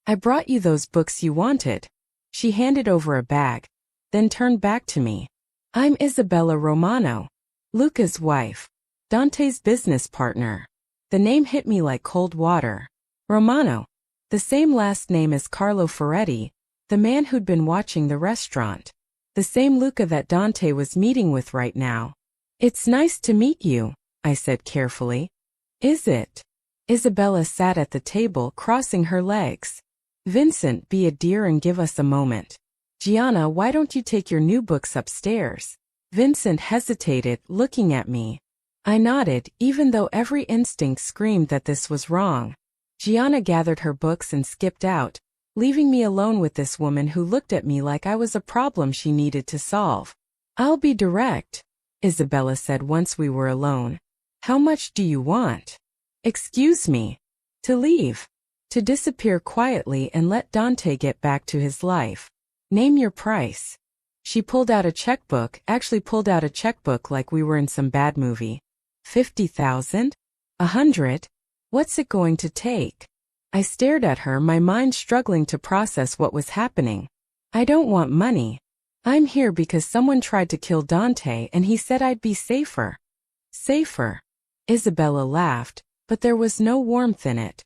I brought you those books you wanted. She handed over a bag, then turned back to me. I'm Isabella Romano, Luca's wife, Dante's business partner. The name hit me like cold water. Romano, the same last name as Carlo Ferretti, the man who'd been watching the restaurant. The same Luca that Dante was meeting with right now. It's nice to meet you, I said carefully. Is it? Isabella sat at the table, crossing her legs. Vincent, be a dear and give us a moment. Gianna, why don't you take your new books upstairs? Vincent hesitated, looking at me. I nodded, even though every instinct screamed that this was wrong. Gianna gathered her books and skipped out, leaving me alone with this woman who looked at me like I was a problem she needed to solve. I'll be direct, Isabella said once we were alone. How much do you want? Excuse me. To leave. To disappear quietly and let Dante get back to his life. Name your price. She pulled out a checkbook, actually pulled out a checkbook like we were in some bad movie. 50,000? 100? What's it going to take? I stared at her, my mind struggling to process what was happening. I don't want money. I'm here because someone tried to kill Dante and he said I'd be safer. Safer? Isabella laughed, but there was no warmth in it.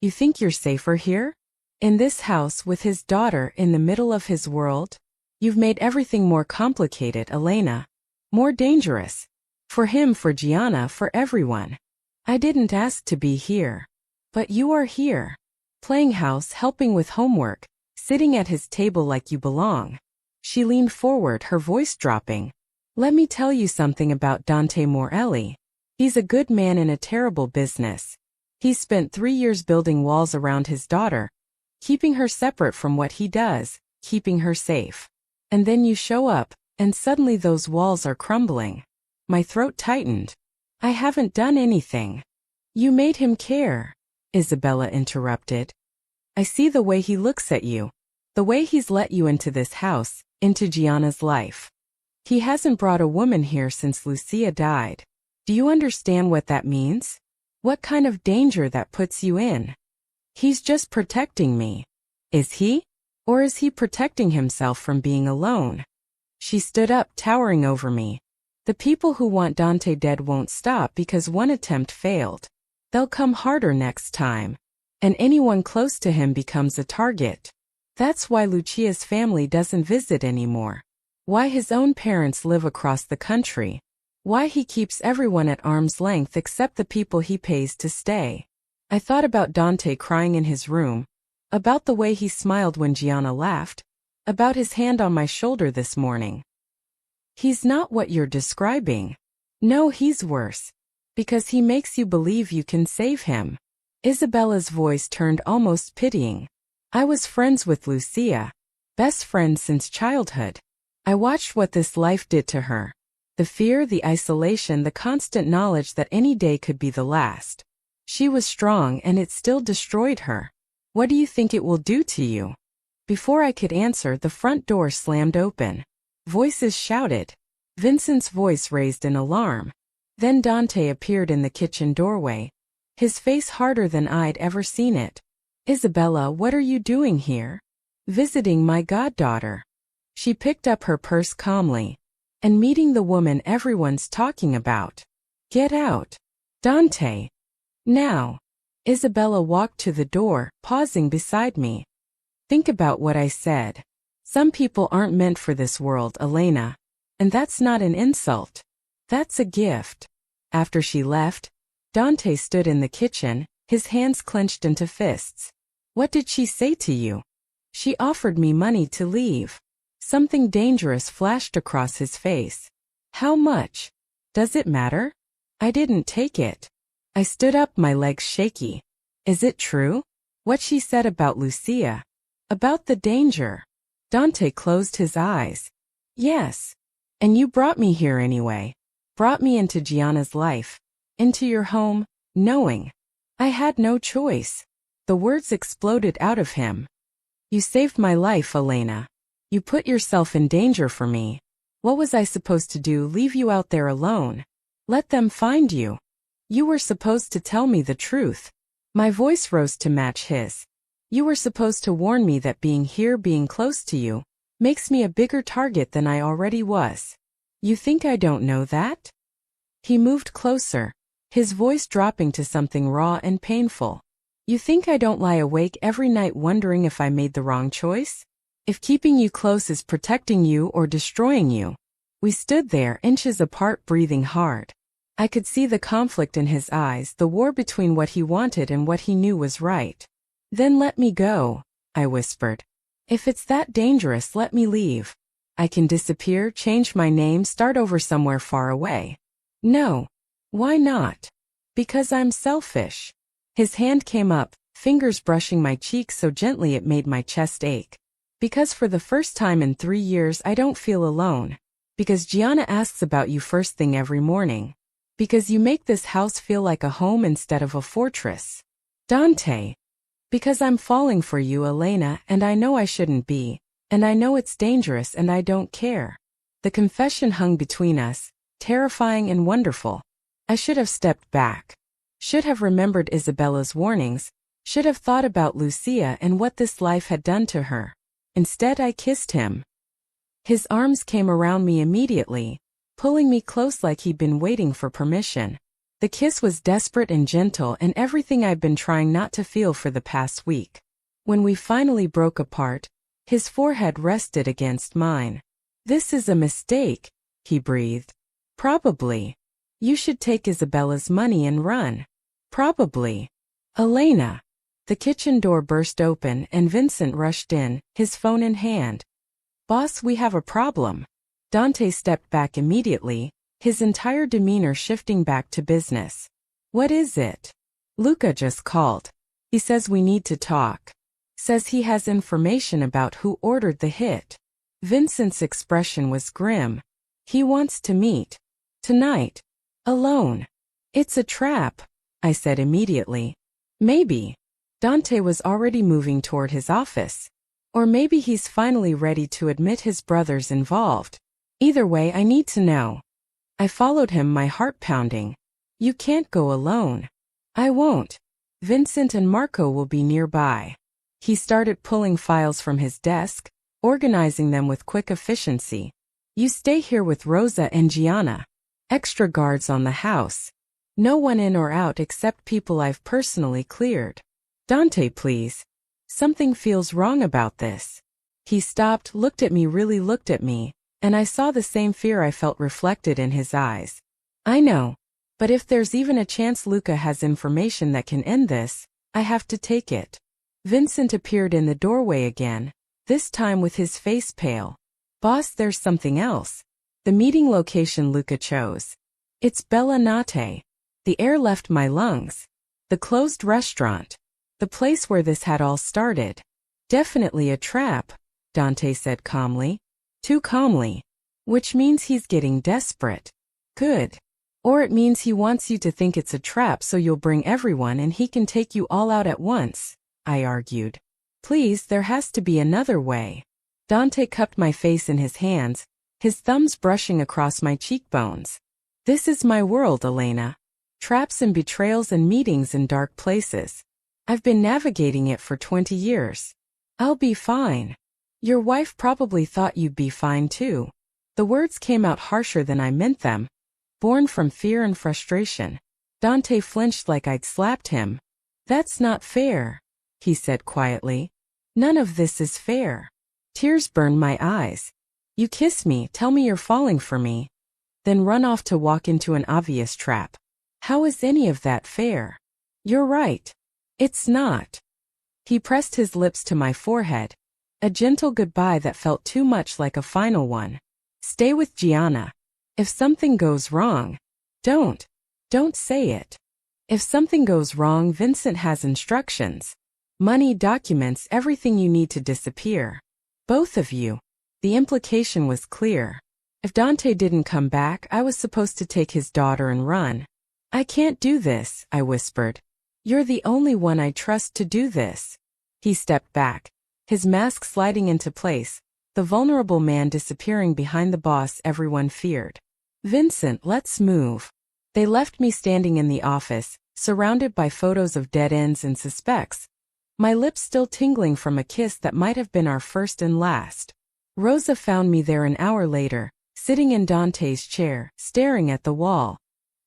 You think you're safer here? In this house with his daughter in the middle of his world? You've made everything more complicated, Elena. More dangerous. For him, for Gianna, for everyone. I didn't ask to be here. But you are here. Playing house, helping with homework, sitting at his table like you belong. She leaned forward, her voice dropping. Let me tell you something about Dante Morelli. He's a good man in a terrible business. He's spent 3 years building walls around his daughter, keeping her separate from what he does, keeping her safe. And then you show up, and suddenly those walls are crumbling. My throat tightened. I haven't done anything. You made him care, Isabella interrupted. I see the way he looks at you, the way he's let you into this house, into Gianna's life. He hasn't brought a woman here since Lucia died. Do you understand what that means? What kind of danger that puts you in? He's just protecting me. Is he? Or is he protecting himself from being alone? She stood up, towering over me. The people who want Dante dead won't stop because one attempt failed. They'll come harder next time. And anyone close to him becomes a target. That's why Lucia's family doesn't visit anymore. Why his own parents live across the country. Why he keeps everyone at arm's length except the people he pays to stay. I thought about Dante crying in his room, about the way he smiled when Gianna laughed, about his hand on my shoulder this morning. He's not what you're describing. No, he's worse. Because he makes you believe you can save him. Isabella's voice turned almost pitying. I was friends with Lucia. Best friends since childhood. I watched what this life did to her. The fear, the isolation, the constant knowledge that any day could be the last. She was strong and it still destroyed her. What do you think it will do to you? Before I could answer, the front door slammed open. Voices shouted. Vincent's voice raised in alarm. Then Dante appeared in the kitchen doorway. His face harder than I'd ever seen it. Isabella, what are you doing here? Visiting my goddaughter. She picked up her purse calmly. And meeting the woman everyone's talking about. Get out. Dante. Now. Isabella walked to the door, pausing beside me. Think about what I said. Some people aren't meant for this world, Elena. And that's not an insult. That's a gift. After she left, Dante stood in the kitchen, his hands clenched into fists. What did she say to you? She offered me money to leave. Something dangerous flashed across his face. How much? Does it matter? I didn't take it. I stood up, my legs shaky. Is it true? What she said about Lucia? About the danger? Dante closed his eyes. Yes. And you brought me here anyway. Brought me into Gianna's life. Into your home, knowing. I had no choice. The words exploded out of him. You saved my life, Elena. You put yourself in danger for me. What was I supposed to do, leave you out there alone? Let them find you. You were supposed to tell me the truth. My voice rose to match his. You were supposed to warn me that being here, being close to you, makes me a bigger target than I already was. You think I don't know that? He moved closer, his voice dropping to something raw and painful. You think I don't lie awake every night wondering if I made the wrong choice? If keeping you close is protecting you or destroying you? We stood there, inches apart, breathing hard. I could see the conflict in his eyes, the war between what he wanted and what he knew was right. Then let me go, I whispered. If it's that dangerous, let me leave. I can disappear, change my name, start over somewhere far away. No. Why not? Because I'm selfish. His hand came up, fingers brushing my cheek so gently it made my chest ache. Because for the first time in 3 years I don't feel alone. Because Gianna asks about you first thing every morning. Because you make this house feel like a home instead of a fortress. Dante. Because I'm falling for you, Elena, and I know I shouldn't be. And I know it's dangerous and I don't care. The confession hung between us, terrifying and wonderful. I should have stepped back. Should have remembered Isabella's warnings. Should have thought about Lucia and what this life had done to her. Instead, I kissed him. His arms came around me immediately, pulling me close like he'd been waiting for permission. The kiss was desperate and gentle and everything I'd been trying not to feel for the past week. When we finally broke apart, his forehead rested against mine. This is a mistake, he breathed. Probably. You should take Isabella's money and run. Probably. Elena. The kitchen door burst open and Vincent rushed in, his phone in hand. Boss, we have a problem. Dante stepped back immediately, his entire demeanor shifting back to business. What is it? Luca just called. He says we need to talk. Says he has information about who ordered the hit. Vincent's expression was grim. He wants to meet. Tonight. Alone. It's a trap, I said immediately. Maybe. Dante was already moving toward his office. Or maybe he's finally ready to admit his brother's involved. Either way, I need to know. I followed him, my heart pounding. You can't go alone. I won't. Vincent and Marco will be nearby. He started pulling files from his desk, organizing them with quick efficiency. You stay here with Rosa and Gianna. Extra guards on the house. No one in or out except people I've personally cleared. Dante, please. Something feels wrong about this. He stopped, really looked at me, and I saw the same fear I felt reflected in his eyes. I know. But if there's even a chance Luca has information that can end this, I have to take it. Vincent appeared in the doorway again, this time with his face pale. Boss, there's something else. The meeting location Luca chose. It's Bella Notte. The air left my lungs. The closed restaurant. The place where this had all started. Definitely a trap, Dante said calmly. Too calmly. Which means he's getting desperate. Good. Or it means he wants you to think it's a trap so you'll bring everyone and he can take you all out at once, I argued. Please, there has to be another way. Dante cupped my face in his hands, his thumbs brushing across my cheekbones. This is my world, Elena. Traps and betrayals and meetings in dark places. I've been navigating it for 20 years. I'll be fine. Your wife probably thought you'd be fine too. The words came out harsher than I meant them, born from fear and frustration. Dante flinched like I'd slapped him. That's not fair, he said quietly. None of this is fair. Tears burned my eyes. You kiss me, tell me you're falling for me, then run off to walk into an obvious trap. How is any of that fair? You're right. It's not. He pressed his lips to my forehead, a gentle goodbye that felt too much like a final one. Stay with Gianna. If something goes wrong, don't say it. If something goes wrong, Vincent has instructions. Money, documents, everything you need to disappear. Both of you. The implication was clear. If Dante didn't come back, I was supposed to take his daughter and run. I can't do this, I whispered. You're the only one I trust to do this. He stepped back, his mask sliding into place, the vulnerable man disappearing behind the boss everyone feared. Vincent, let's move. They left me standing in the office, surrounded by photos of dead ends and suspects, my lips still tingling from a kiss that might have been our first and last. Rosa found me there an hour later, sitting in Dante's chair, staring at the wall.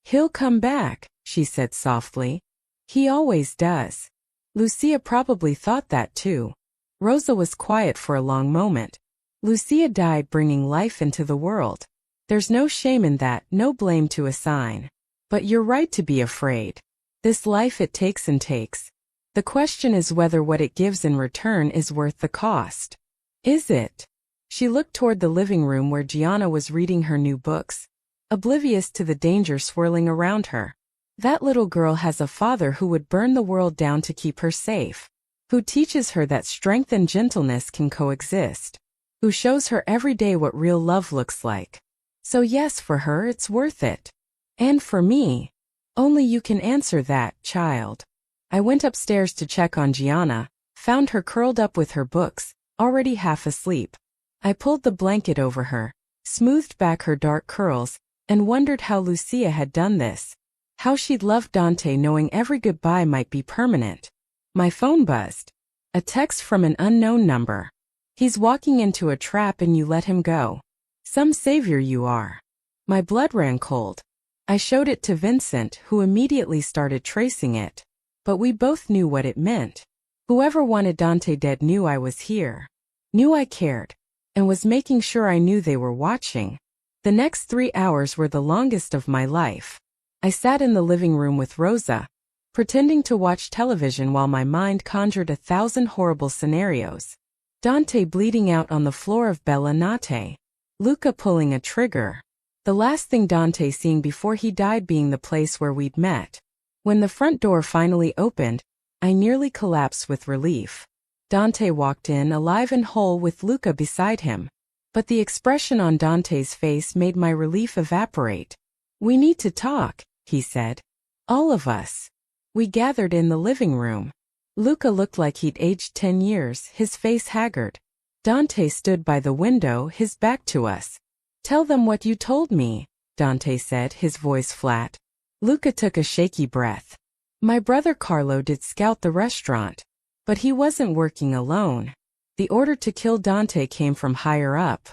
He'll come back, she said softly. He always does. Lucia probably thought that too. Rosa was quiet for a long moment. Lucia died bringing life into the world. There's no shame in that, no blame to assign. But you're right to be afraid. This life it takes and takes. The question is whether what it gives in return is worth the cost. Is it? She looked toward the living room where Gianna was reading her new books, oblivious to the danger swirling around her. That little girl has a father who would burn the world down to keep her safe, who teaches her that strength and gentleness can coexist, who shows her every day what real love looks like. So yes, for her it's worth it. And for me, only you can answer that, child. I went upstairs to check on Gianna, found her curled up with her books, already half asleep. I pulled the blanket over her, smoothed back her dark curls, and wondered how Lucia had done this. How she'd loved Dante knowing every goodbye might be permanent. My phone buzzed. A text from an unknown number. He's walking into a trap and you let him go. Some savior you are. My blood ran cold. I showed it to Vincent, who immediately started tracing it. But we both knew what it meant. Whoever wanted Dante dead knew I was here. Knew I cared. And was making sure I knew they were watching. The next 3 hours were the longest of my life. I sat in the living room with Rosa, pretending to watch television while my mind conjured 1,000 horrible scenarios. Dante bleeding out on the floor of Bella Notte. Luca pulling a trigger. The last thing Dante seeing before he died being the place where we'd met. When the front door finally opened, I nearly collapsed with relief. Dante walked in alive and whole with Luca beside him. But the expression on Dante's face made my relief evaporate. We need to talk, he said. All of us. We gathered in the living room. Luca looked like he'd aged 10 years, his face haggard. Dante stood by the window, his back to us. Tell them what you told me, Dante said, his voice flat. Luca took a shaky breath. My brother Carlo did scout the restaurant. But he wasn't working alone. The order to kill Dante came from higher up.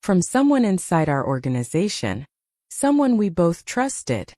From someone inside our organization. Someone we both trusted.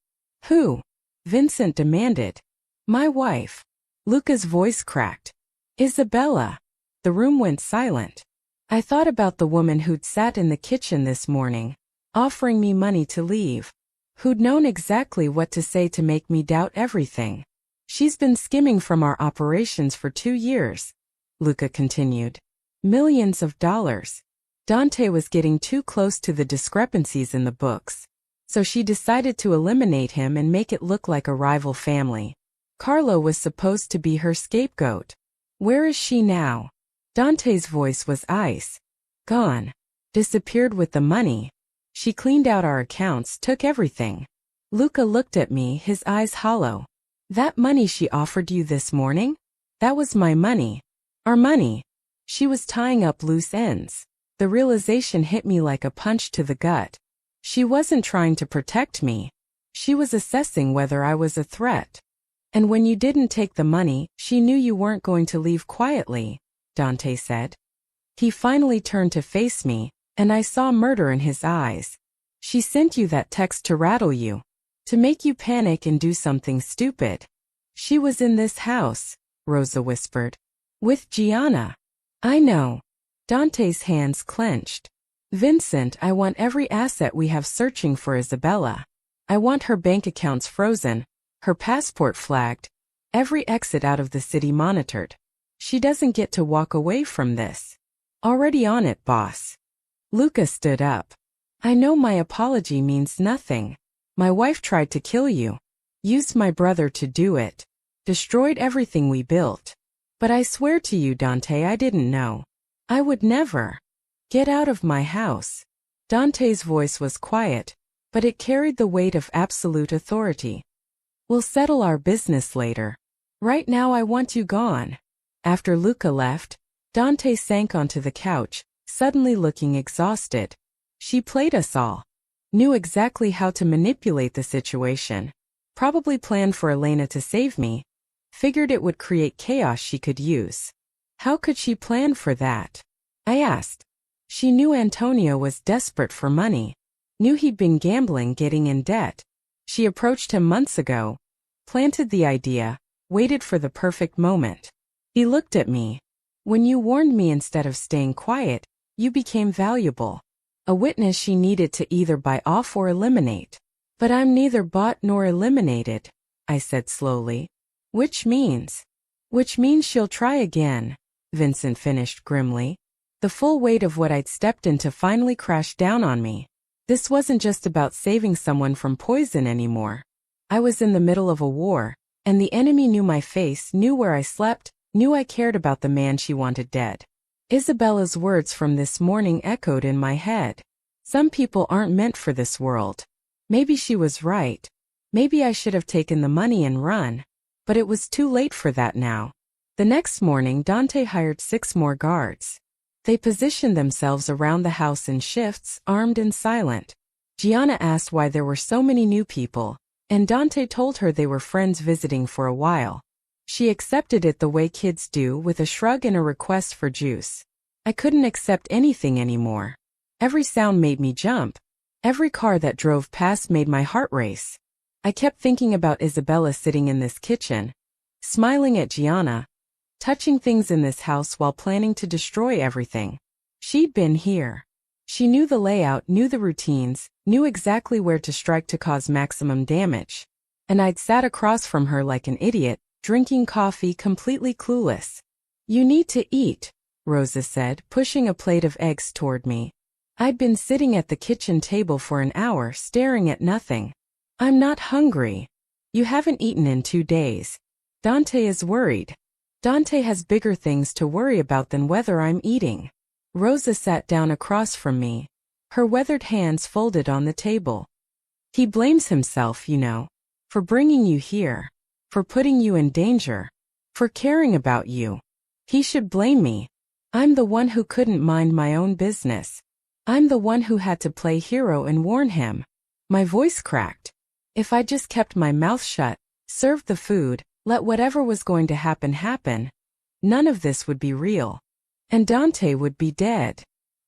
Who? Vincent demanded. My wife. Luca's voice cracked. Isabella. The room went silent. I thought about the woman who'd sat in the kitchen this morning, offering me money to leave. Who'd known exactly what to say to make me doubt everything. She's been skimming from our operations for 2 years. Luca continued. Millions of dollars. Dante was getting too close to the discrepancies in the books. So she decided to eliminate him and make it look like a rival family. Carlo was supposed to be her scapegoat. Where is she now? Dante's voice was ice. Gone. Disappeared with the money. She cleaned out our accounts, took everything. Luca looked at me, his eyes hollow. That money she offered you this morning? That was my money. Our money. She was tying up loose ends. The realization hit me like a punch to the gut. She wasn't trying to protect me. She was assessing whether I was a threat. And when you didn't take the money, she knew you weren't going to leave quietly, Dante said. He finally turned to face me, and I saw murder in his eyes. She sent you that text to rattle you. To make you panic and do something stupid. She was in this house, Rosa whispered. With Gianna. I know. Dante's hands clenched. Vincent, I want every asset we have searching for Isabella. I want her bank accounts frozen, her passport flagged, every exit out of the city monitored. She doesn't get to walk away from this. Already on it, boss. Luca stood up. I know my apology means nothing. My wife tried to kill you. Used my brother to do it. Destroyed everything we built. But I swear to you, Dante, I didn't know. I would never. Get out of my house. Dante's voice was quiet, but it carried the weight of absolute authority. We'll settle our business later. Right now I want you gone. After Luca left, Dante sank onto the couch, suddenly looking exhausted. She played us all. Knew exactly how to manipulate the situation. Probably planned for Elena to save me. Figured it would create chaos she could use. How could she plan for that? I asked. She knew Antonio was desperate for money. Knew he'd been gambling, getting in debt. She approached him months ago. Planted the idea. Waited for the perfect moment. He looked at me. When you warned me instead of staying quiet, you became valuable. A witness she needed to either buy off or eliminate. But I'm neither bought nor eliminated, I said slowly. Which means she'll try again, Vincent finished grimly. The full weight of what I'd stepped into finally crashed down on me. This wasn't just about saving someone from poison anymore. I was in the middle of a war, and the enemy knew my face, knew where I slept, knew I cared about the man she wanted dead. Isabella's words from this morning echoed in my head. Some people aren't meant for this world. Maybe she was right. Maybe I should have taken the money and run. But it was too late for that now. The next morning, Dante hired 6 more guards. They positioned themselves around the house in shifts, armed and silent. Gianna asked why there were so many new people, and Dante told her they were friends visiting for a while. She accepted it the way kids do, with a shrug and a request for juice. I couldn't accept anything anymore. Every sound made me jump. Every car that drove past made my heart race. I kept thinking about Isabella sitting in this kitchen, smiling at Gianna, touching things in this house while planning to destroy everything. She'd been here. She knew the layout, knew the routines, knew exactly where to strike to cause maximum damage. And I'd sat across from her like an idiot, drinking coffee, completely clueless. You need to eat, Rosa said, pushing a plate of eggs toward me. I'd been sitting at the kitchen table for an hour, staring at nothing. I'm not hungry. You haven't eaten in 2 days. Dante is worried. Dante has bigger things to worry about than whether I'm eating. Rosa sat down across from me, her weathered hands folded on the table. He blames himself, you know, for bringing you here, for putting you in danger, for caring about you. He should blame me. I'm the one who couldn't mind my own business. I'm the one who had to play hero and warn him. My voice cracked. If I just kept my mouth shut, served the food, let whatever was going to happen happen, none of this would be real. And Dante would be dead.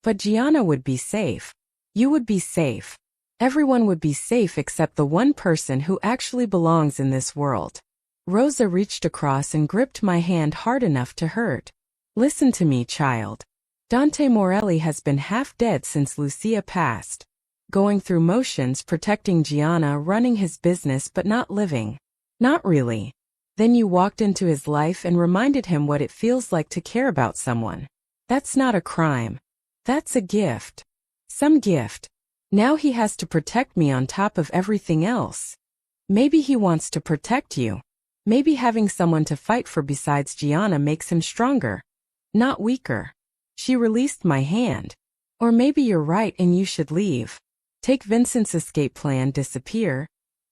But Gianna would be safe. You would be safe. Everyone would be safe except the one person who actually belongs in this world. Rosa reached across and gripped my hand hard enough to hurt. Listen to me, child. Dante Morelli has been half dead since Lucia passed. Going through motions, protecting Gianna, running his business but not living. Not really. Then you walked into his life and reminded him what it feels like to care about someone. That's not a crime. That's a gift. Some gift. Now he has to protect me on top of everything else. Maybe he wants to protect you. Maybe having someone to fight for besides Gianna makes him stronger, not weaker. She released my hand. Or maybe you're right and you should leave. Take Vincent's escape plan, disappear.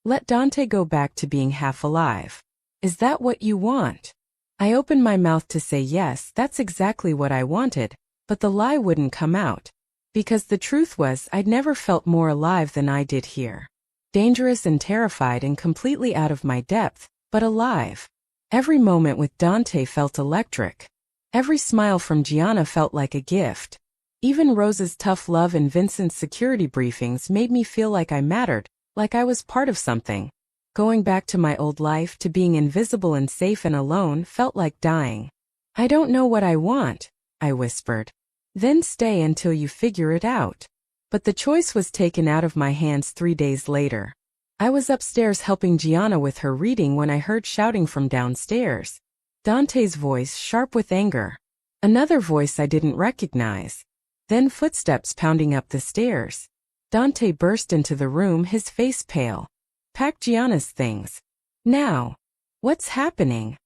Let Dante go back to being half alive. Is that what you want? I opened my mouth to say yes, that's exactly what I wanted, but the lie wouldn't come out. Because the truth was I'd never felt more alive than I did here. Dangerous and terrified and completely out of my depth, but alive. Every moment with Dante felt electric. Every smile from Gianna felt like a gift. Even Rosa's tough love and Vincent's security briefings made me feel like I mattered, like I was part of something. Going back to my old life, to being invisible and safe and alone, felt like dying. I don't know what I want, I whispered. Then stay until you figure it out. But the choice was taken out of my hands 3 days later. I was upstairs helping Gianna with her reading when I heard shouting from downstairs. Dante's voice, sharp with anger. Another voice I didn't recognize. Then footsteps pounding up the stairs. Dante burst into the room, his face pale. Pack Gianna's things. Now. What's happening?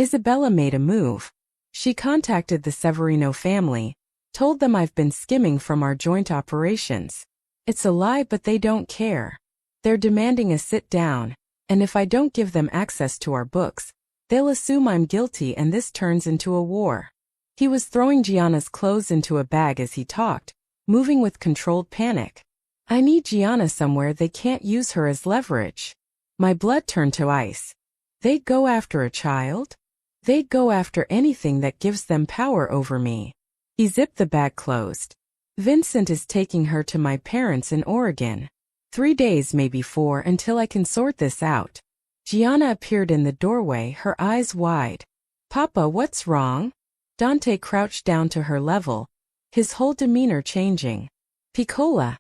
Isabella made a move. She contacted the Severino family. Told them I've been skimming from our joint operations. It's a lie, but they don't care. They're demanding a sit down, and if I don't give them access to our books, they'll assume I'm guilty and this turns into a war. He was throwing Gianna's clothes into a bag as he talked, moving with controlled panic. I need Gianna somewhere they can't use her as leverage. My blood turned to ice. They'd go after a child? They'd go after anything that gives them power over me. He zipped the bag closed. Vincent is taking her to my parents in Oregon. 3 days, maybe 4, until I can sort this out. Gianna appeared in the doorway, her eyes wide. Papa, what's wrong? Dante crouched down to her level, his whole demeanor changing. Piccola.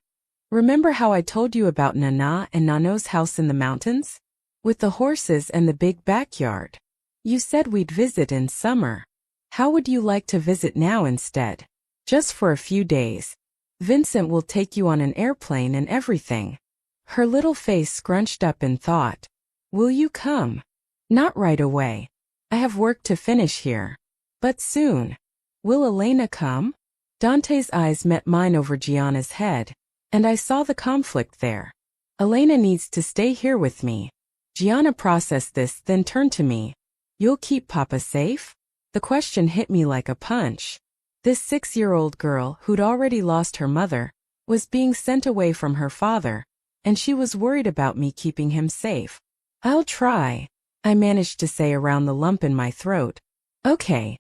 Remember how I told you about Nana and Nano's house in the mountains? With the horses and the big backyard. You said we'd visit in summer. How would you like to visit now instead? Just for a few days. Vincent will take you on an airplane and everything. Her little face scrunched up in thought. Will you come? Not right away. I have work to finish here. But soon. Will Elena come? Dante's eyes met mine over Gianna's head, and I saw the conflict there. Elena needs to stay here with me. Gianna processed this, then turned to me. You'll keep Papa safe? The question hit me like a punch. This 6-year-old girl, who'd already lost her mother, was being sent away from her father, and she was worried about me keeping him safe. I'll try, I managed to say around the lump in my throat. Okay.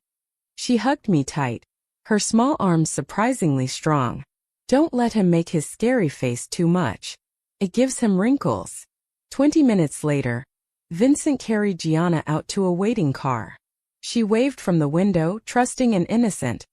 She hugged me tight, her small arms surprisingly strong. Don't let him make his scary face too much. It gives him wrinkles. 20 minutes later, Vincent carried Gianna out to a waiting car. She waved from the window, trusting and innocent,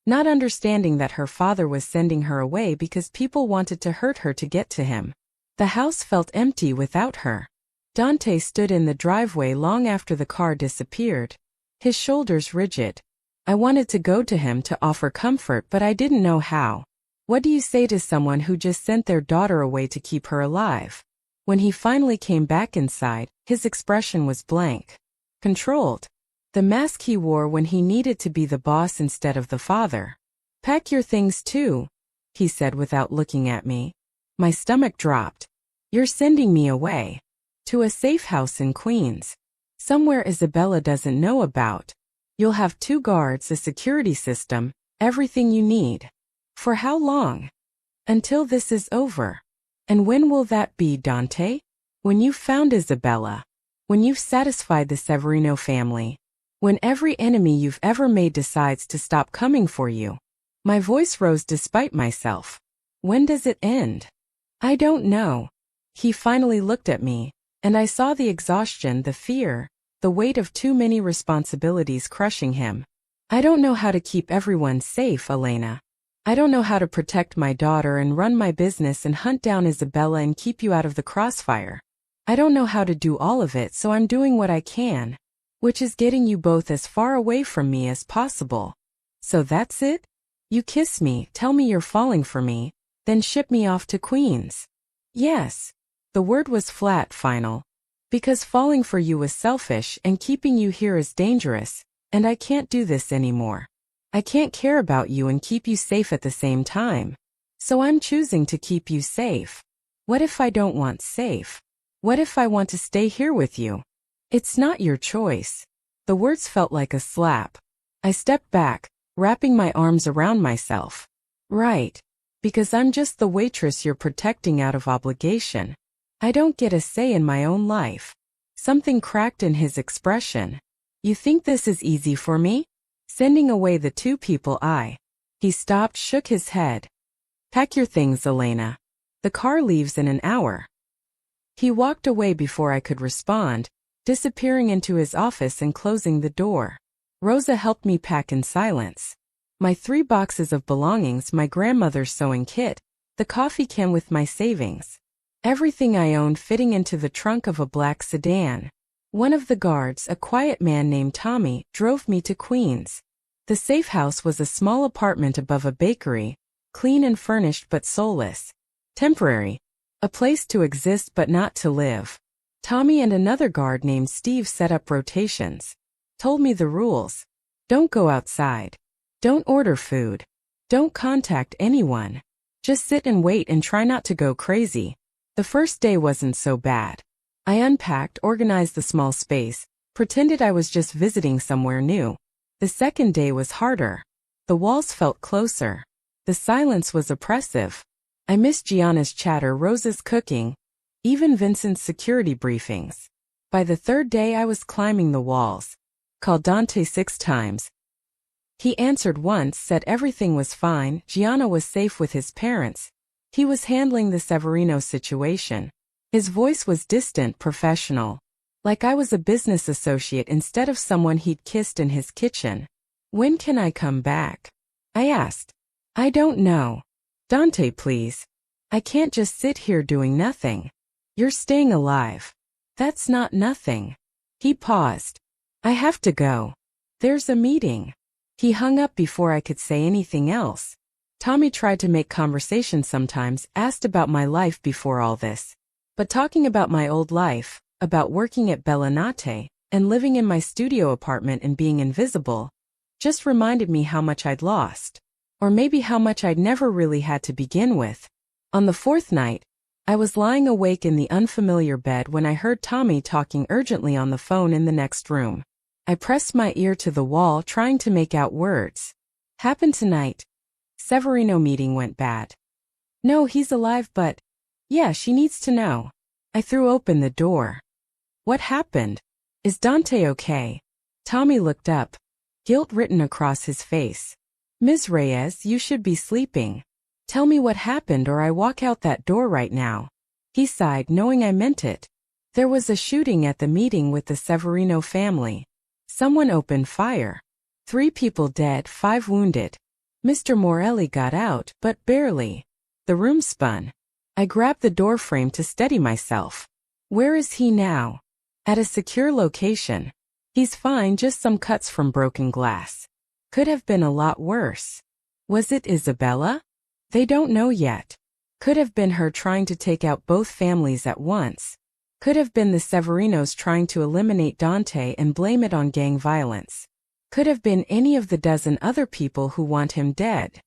not understanding that her father was sending her away because people wanted to hurt her to get to him. The house felt empty without her. Dante stood in the driveway long after the car disappeared, his shoulders rigid. I wanted to go to him to offer comfort, but I didn't know how. What do you say to someone who just sent their daughter away to keep her alive? When he finally came back inside, his expression was blank. Controlled. The mask he wore when he needed to be the boss instead of the father. Pack your things too, he said without looking at me. My stomach dropped. You're sending me away. To a safe house in Queens. Somewhere Isabella doesn't know about. You'll have 2 guards, a security system, everything you need. For how long? Until this is over. And when will that be, Dante? When you've found Isabella. When you've satisfied the Severino family. When every enemy you've ever made decides to stop coming for you. My voice rose despite myself. When does it end? I don't know. He finally looked at me, and I saw the exhaustion, the fear, the weight of too many responsibilities crushing him. I don't know how to keep everyone safe, Elena. I don't know how to protect my daughter and run my business and hunt down Isabella and keep you out of the crossfire. I don't know how to do all of it, so I'm doing what I can, which is getting you both as far away from me as possible. So that's it? You kiss me, tell me you're falling for me, then ship me off to Queens. Yes. The word was flat, final. Because falling for you was selfish and keeping you here is dangerous, and I can't do this anymore. I can't care about you and keep you safe at the same time. So I'm choosing to keep you safe. What if I don't want safe? What if I want to stay here with you? It's not your choice. The words felt like a slap. I stepped back, wrapping my arms around myself. Right. Because I'm just the waitress you're protecting out of obligation. I don't get a say in my own life. Something cracked in his expression. You think this is easy for me? Sending away the two people He stopped, shook his head. Pack your things, Elena. The car leaves in an hour. He walked away before I could respond, disappearing into his office and closing the door. Rosa helped me pack in silence. My 3 boxes of belongings, my grandmother's sewing kit, the coffee can with my savings. Everything I owned fitting into the trunk of a black sedan. One of the guards, a quiet man named Tommy, drove me to Queens. The safe house was a small apartment above a bakery, clean and furnished but soulless. Temporary. A place to exist but not to live. Tommy and another guard named Steve set up rotations. Told me the rules. Don't go outside. Don't order food. Don't contact anyone. Just sit and wait and try not to go crazy. The first day wasn't so bad. I unpacked, organized the small space, pretended I was just visiting somewhere new. The second day was harder. The walls felt closer. The silence was oppressive. I missed Gianna's chatter, Rosa's cooking, even Vincent's security briefings. By the third day I was climbing the walls. Called Dante 6 times. He answered once, said everything was fine, Gianna was safe with his parents. He was handling the Severino situation. His voice was distant, professional. Like I was a business associate instead of someone he'd kissed in his kitchen. When can I come back? I asked. I don't know. Dante, please. I can't just sit here doing nothing. You're staying alive. That's not nothing. He paused. I have to go. There's a meeting. He hung up before I could say anything else. Tommy tried to make conversation sometimes, asked about my life before all this. But talking about my old life, about working at Bellinate, and living in my studio apartment and being invisible, just reminded me how much I'd lost. Or maybe how much I'd never really had to begin with. On the 4th night, I was lying awake in the unfamiliar bed when I heard Tommy talking urgently on the phone in the next room. I pressed my ear to the wall trying to make out words. Happened tonight. Severino meeting went bad. No, he's alive, but... Yeah, she needs to know. I threw open the door. What happened? Is Dante okay? Tommy looked up. Guilt written across his face. Ms. Reyes, you should be sleeping. Tell me what happened or I walk out that door right now. He sighed, knowing I meant it. There was a shooting at the meeting with the Severino family. Someone opened fire. 3 people dead, 5 wounded. Mr. Morelli got out, but barely. The room spun. I grabbed the door frame to steady myself. Where is he now? At a secure location. He's fine, just some cuts from broken glass. Could have been a lot worse. Was it Isabella? They don't know yet. Could have been her trying to take out both families at once. Could have been the Severinos trying to eliminate Dante and blame it on gang violence. Could have been any of the dozen other people who want him dead.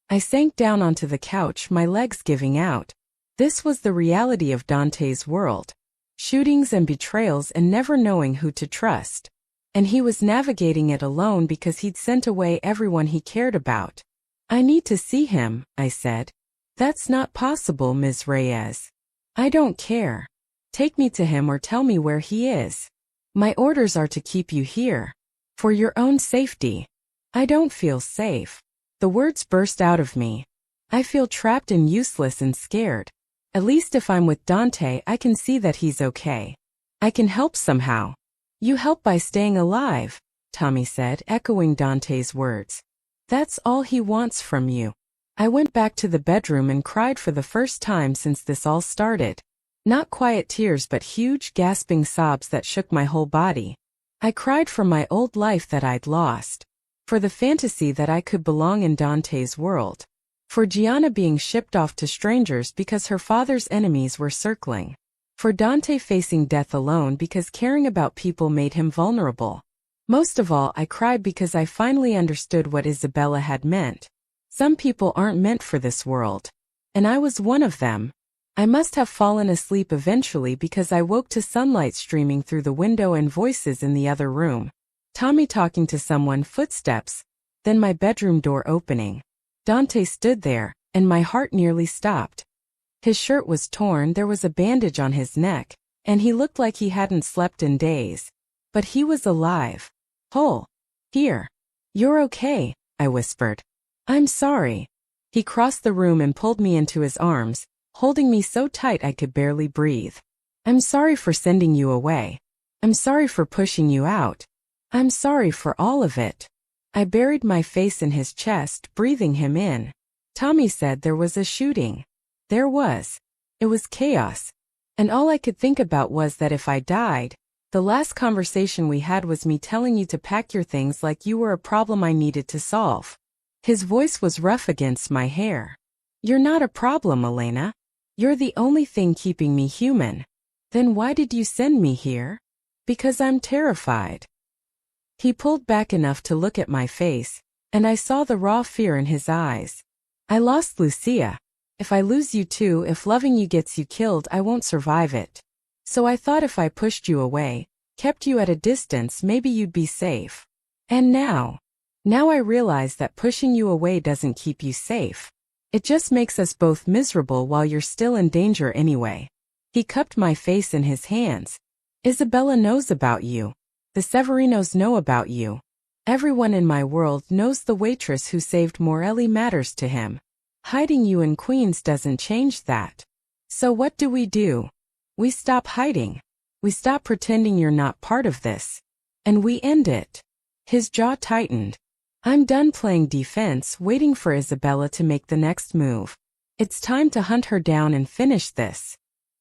I sank down onto the couch, my legs giving out. This was the reality of Dante's world. Shootings and betrayals and never knowing who to trust. And he was navigating it alone because he'd sent away everyone he cared about. I need to see him, I said. That's not possible, Ms. Reyes. I don't care. Take me to him or tell me where he is. My orders are to keep you here. For your own safety. I don't feel safe. The words burst out of me. I feel trapped and useless and scared. At least if I'm with Dante, I can see that he's okay. I can help somehow. You help by staying alive, Tommy said, echoing Dante's words. That's all he wants from you. I went back to the bedroom and cried for the first time since this all started. Not quiet tears but huge gasping sobs that shook my whole body. I cried for my old life that I'd lost. For the fantasy that I could belong in Dante's world. For Gianna being shipped off to strangers because her father's enemies were circling. For Dante facing death alone because caring about people made him vulnerable. Most of all, I cried because I finally understood what Isabella had meant. Some people aren't meant for this world. And I was one of them. I must have fallen asleep eventually because I woke to sunlight streaming through the window and voices in the other room. Tommy talking to someone, footsteps, then my bedroom door opening. Dante stood there, and my heart nearly stopped. His shirt was torn, there was a bandage on his neck, and he looked like he hadn't slept in days. But he was alive. Whole. Here. You're okay, I whispered. I'm sorry. He crossed the room and pulled me into his arms, holding me so tight I could barely breathe. I'm sorry for sending you away. I'm sorry for pushing you out. I'm sorry for all of it. I buried my face in his chest, breathing him in. Tommy said there was a shooting. There was. It was chaos. And all I could think about was that if I died, the last conversation we had was me telling you to pack your things like you were a problem I needed to solve. His voice was rough against my hair. You're not a problem, Elena. You're the only thing keeping me human. Then why did you send me here? Because I'm terrified. He pulled back enough to look at my face, and I saw the raw fear in his eyes. I lost Lucia. If I lose you too, if loving you gets you killed, I won't survive it. So I thought if I pushed you away, kept you at a distance, maybe you'd be safe. And now I realize that pushing you away doesn't keep you safe. It just makes us both miserable while you're still in danger anyway. He cupped my face in his hands. Isabella knows about you. The Severinos know about you. Everyone in my world knows the waitress who saved Morelli matters to him. Hiding you in Queens doesn't change that. So what do? We stop hiding. We stop pretending you're not part of this. And we end it. His jaw tightened. I'm done playing defense, waiting for Isabella to make the next move. It's time to hunt her down and finish this.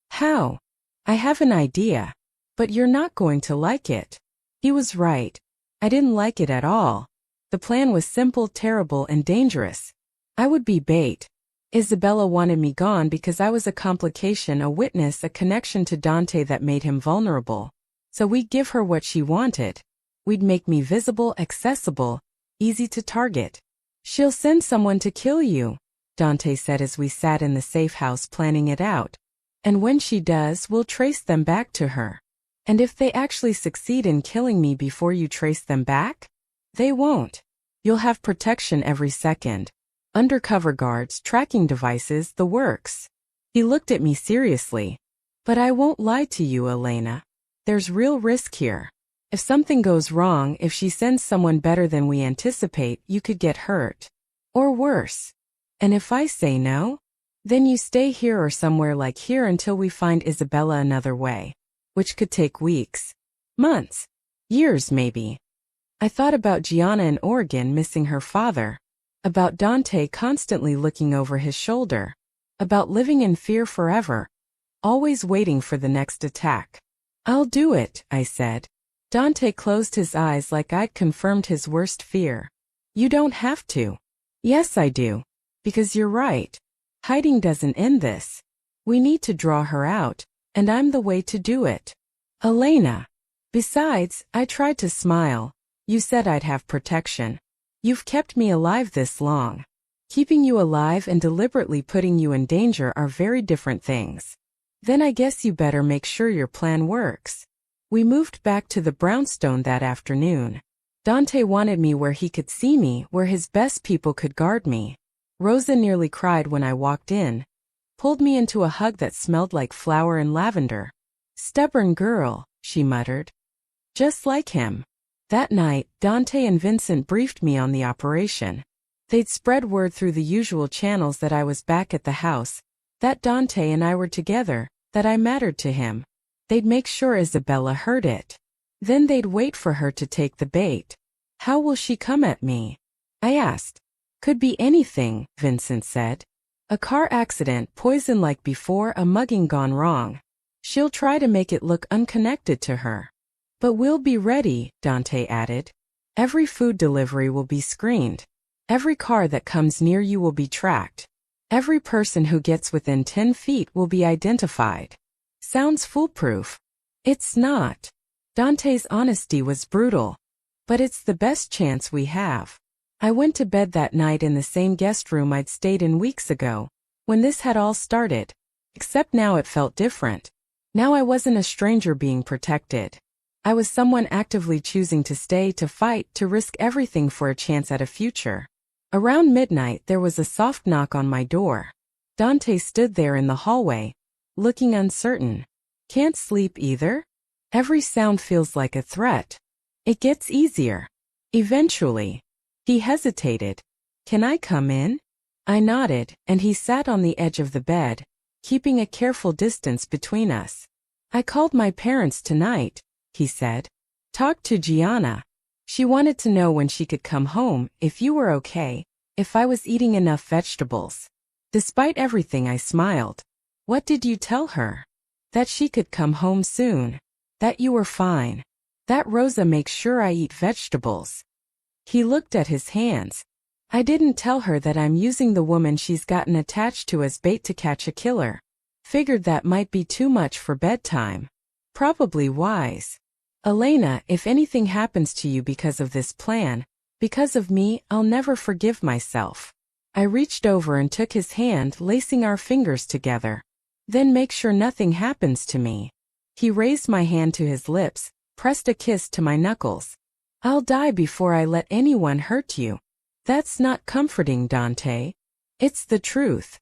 How? I have an idea. But you're not going to like it. He was right. I didn't like it at all. The plan was simple, terrible, and dangerous. I would be bait. Isabella wanted me gone because I was a complication, a witness, a connection to Dante that made him vulnerable. So we'd give her what she wanted. We'd make me visible, accessible, easy to target. She'll send someone to kill you, Dante said as we sat in the safe house planning it out. And when she does, we'll trace them back to her. And if they actually succeed in killing me before you trace them back? They won't. You'll have protection every second. Undercover guards, tracking devices, the works. He looked at me seriously. But I won't lie to you, Elena. There's real risk here. If something goes wrong, if she sends someone better than we anticipate, you could get hurt. Or worse. And if I say no? Then you stay here or somewhere like here until we find Isabella another way. Which could take weeks, months, years maybe. I thought about Gianna in Oregon missing her father, about Dante constantly looking over his shoulder, about living in fear forever, always waiting for the next attack. I'll do it, I said. Dante closed his eyes like I'd confirmed his worst fear. You don't have to. Yes, I do. Because you're right. Hiding doesn't end this. We need to draw her out. And I'm the way to do it. Elena. Besides, I tried to smile. You said I'd have protection. You've kept me alive this long. Keeping you alive and deliberately putting you in danger are very different things. Then I guess you better make sure your plan works. We moved back to the brownstone that afternoon. Dante wanted me where he could see me, where his best people could guard me. Rosa nearly cried when I walked in. Pulled me into a hug that smelled like flower and lavender. Stubborn girl, she muttered. Just like him. That night, Dante and Vincent briefed me on the operation. They'd spread word through the usual channels that I was back at the house, that Dante and I were together, that I mattered to him. They'd make sure Isabella heard it. Then they'd wait for her to take the bait. How will she come at me? I asked. Could be anything, Vincent said. A car accident, poison like before, a mugging gone wrong. She'll try to make it look unconnected to her. But we'll be ready, Dante added. Every food delivery will be screened. Every car that comes near you will be tracked. Every person who gets within 10 feet will be identified. Sounds foolproof. It's not. Dante's honesty was brutal. But it's the best chance we have. I went to bed that night in the same guest room I'd stayed in weeks ago, when this had all started. Except now it felt different. Now I wasn't a stranger being protected. I was someone actively choosing to stay, to fight, to risk everything for a chance at a future. Around midnight there was a soft knock on my door. Dante stood there in the hallway, looking uncertain. Can't sleep either? Every sound feels like a threat. It gets easier. Eventually. He hesitated. Can I come in? I nodded, and he sat on the edge of the bed, keeping a careful distance between us. I called my parents tonight, he said. Talked to Gianna. She wanted to know when she could come home, if you were okay, if I was eating enough vegetables. Despite everything, I smiled. What did you tell her? That she could come home soon. That you were fine. That Rosa makes sure I eat vegetables. He looked at his hands. I didn't tell her that I'm using the woman she's gotten attached to as bait to catch a killer. Figured that might be too much for bedtime. Probably wise. Elena, if anything happens to you because of this plan, because of me, I'll never forgive myself. I reached over and took his hand, lacing our fingers together. Then make sure nothing happens to me. He raised my hand to his lips, pressed a kiss to my knuckles. I'll die before I let anyone hurt you. That's not comforting, Dante. It's the truth.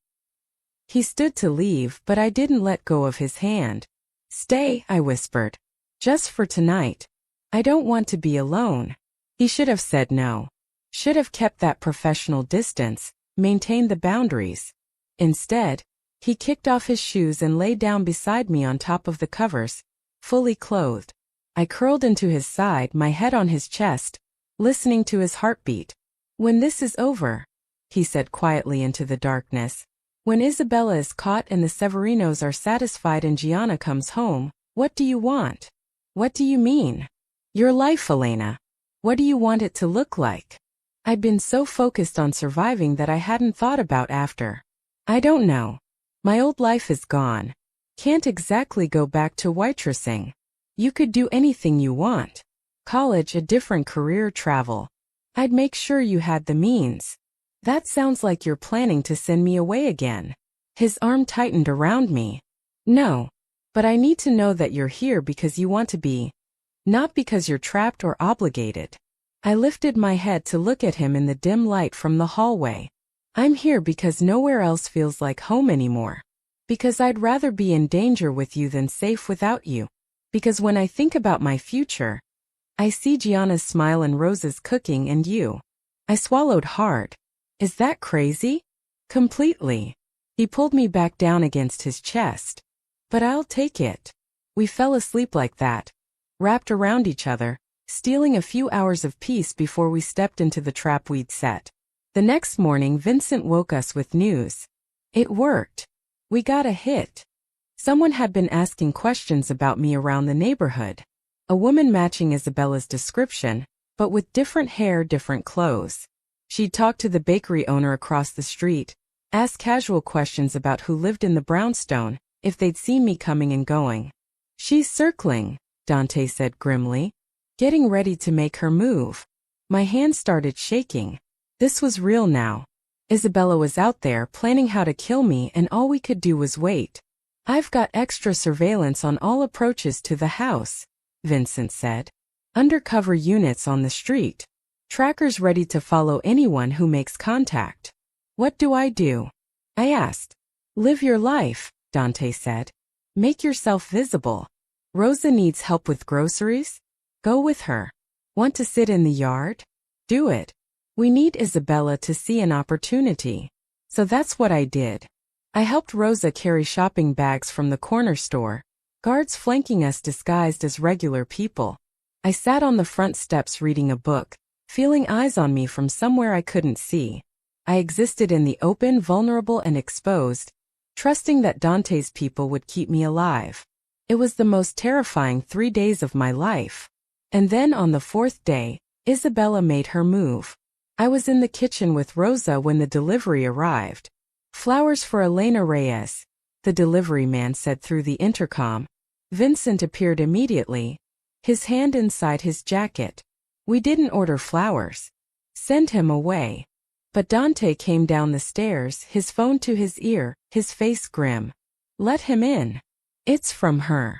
He stood to leave, but I didn't let go of his hand. Stay, I whispered. Just for tonight. I don't want to be alone. He should have said no. Should have kept that professional distance, maintained the boundaries. Instead, he kicked off his shoes and lay down beside me on top of the covers, fully clothed. I curled into his side, my head on his chest, listening to his heartbeat. When this is over, he said quietly into the darkness, when Isabella is caught and the Severinos are satisfied and Gianna comes home, what do you want? What do you mean? Your life, Elena. What do you want it to look like? I'd been so focused on surviving that I hadn't thought about after. I don't know. My old life is gone. Can't exactly go back to waitressing. You could do anything you want. College, a different career, travel. I'd make sure you had the means. That sounds like you're planning to send me away again. His arm tightened around me. No. But I need to know that you're here because you want to be. Not because you're trapped or obligated. I lifted my head to look at him in the dim light from the hallway. I'm here because nowhere else feels like home anymore. Because I'd rather be in danger with you than safe without you. Because when I think about my future, I see Gianna's smile and Rosa's cooking and you. I swallowed hard. Is that crazy? Completely. He pulled me back down against his chest. But I'll take it. We fell asleep like that, wrapped around each other, stealing a few hours of peace before we stepped into the trap we'd set. The next morning, Vincent woke us with news. It worked. We got a hit. Someone had been asking questions about me around the neighborhood. A woman matching Isabella's description, but with different hair, different clothes. She'd talked to the bakery owner across the street, asked casual questions about who lived in the brownstone, if they'd seen me coming and going. She's circling, Dante said grimly, getting ready to make her move. My hand started shaking. This was real now. Isabella was out there planning how to kill me and all we could do was wait. I've got extra surveillance on all approaches to the house, Vincent said. Undercover units on the street. Trackers ready to follow anyone who makes contact. What do? I asked. Live your life, Dante said. Make yourself visible. Rosa needs help with groceries? Go with her. Want to sit in the yard? Do it. We need Isabella to see an opportunity. So that's what I did. I helped Rosa carry shopping bags from the corner store, guards flanking us disguised as regular people. I sat on the front steps reading a book, feeling eyes on me from somewhere I couldn't see. I existed in the open, vulnerable and exposed, trusting that Dante's people would keep me alive. It was the most terrifying 3 days of my life. And then on the 4th day, Isabella made her move. I was in the kitchen with Rosa when the delivery arrived. "Flowers for Elena Reyes," the delivery man said through the intercom. Vincent appeared immediately, his hand inside his jacket. "We didn't order flowers. Send him away." But Dante came down the stairs, his phone to his ear, his face grim. "Let him in. It's from her."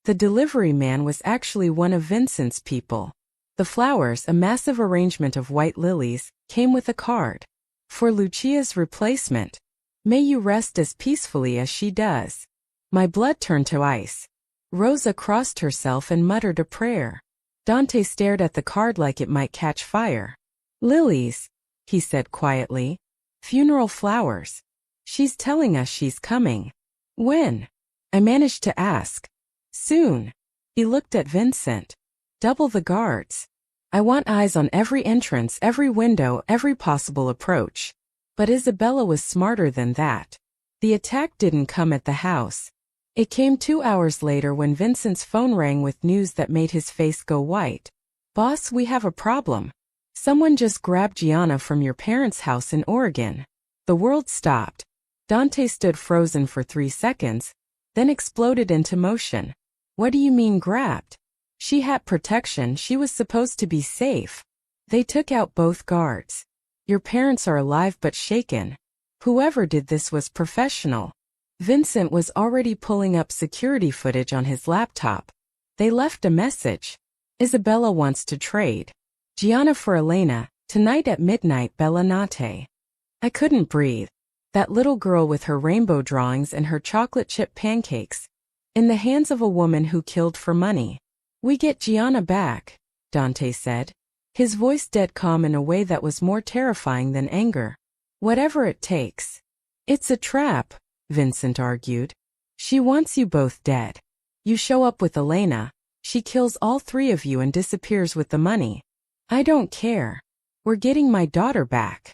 The delivery man was actually one of Vincent's people. The flowers, a massive arrangement of white lilies, came with a card. "For Lucia's replacement. May you rest as peacefully as she does." My blood turned to ice. Rosa crossed herself and muttered a prayer. Dante stared at the card like it might catch fire. "Lilies," he said quietly. "Funeral flowers. She's telling us she's coming." "When?" I managed to ask. "Soon." He looked at Vincent. "Double the guards. I want eyes on every entrance, every window, every possible approach." But Isabella was smarter than that. The attack didn't come at the house. It came 2 hours later when Vincent's phone rang with news that made his face go white. "Boss, we have a problem. Someone just grabbed Gianna from your parents' house in Oregon." The world stopped. Dante stood frozen for 3 seconds, then exploded into motion. "What do you mean grabbed? She had protection, she was supposed to be safe. They took out both guards. Your parents are alive but shaken. Whoever did this was professional." Vincent was already pulling up security footage on his laptop. "They left a message. Isabella wants to trade. Gianna for Elena, tonight at midnight, Bella Notte." I couldn't breathe. That little girl with her rainbow drawings and her chocolate chip pancakes. In the hands of a woman who killed for money. "We get Gianna back," Dante said, his voice dead calm in a way that was more terrifying than anger. "Whatever it takes." "It's a trap," Vincent argued. "She wants you both dead. You show up with Elena, she kills all 3 of you and disappears with the money. I don't care. We're getting my daughter back."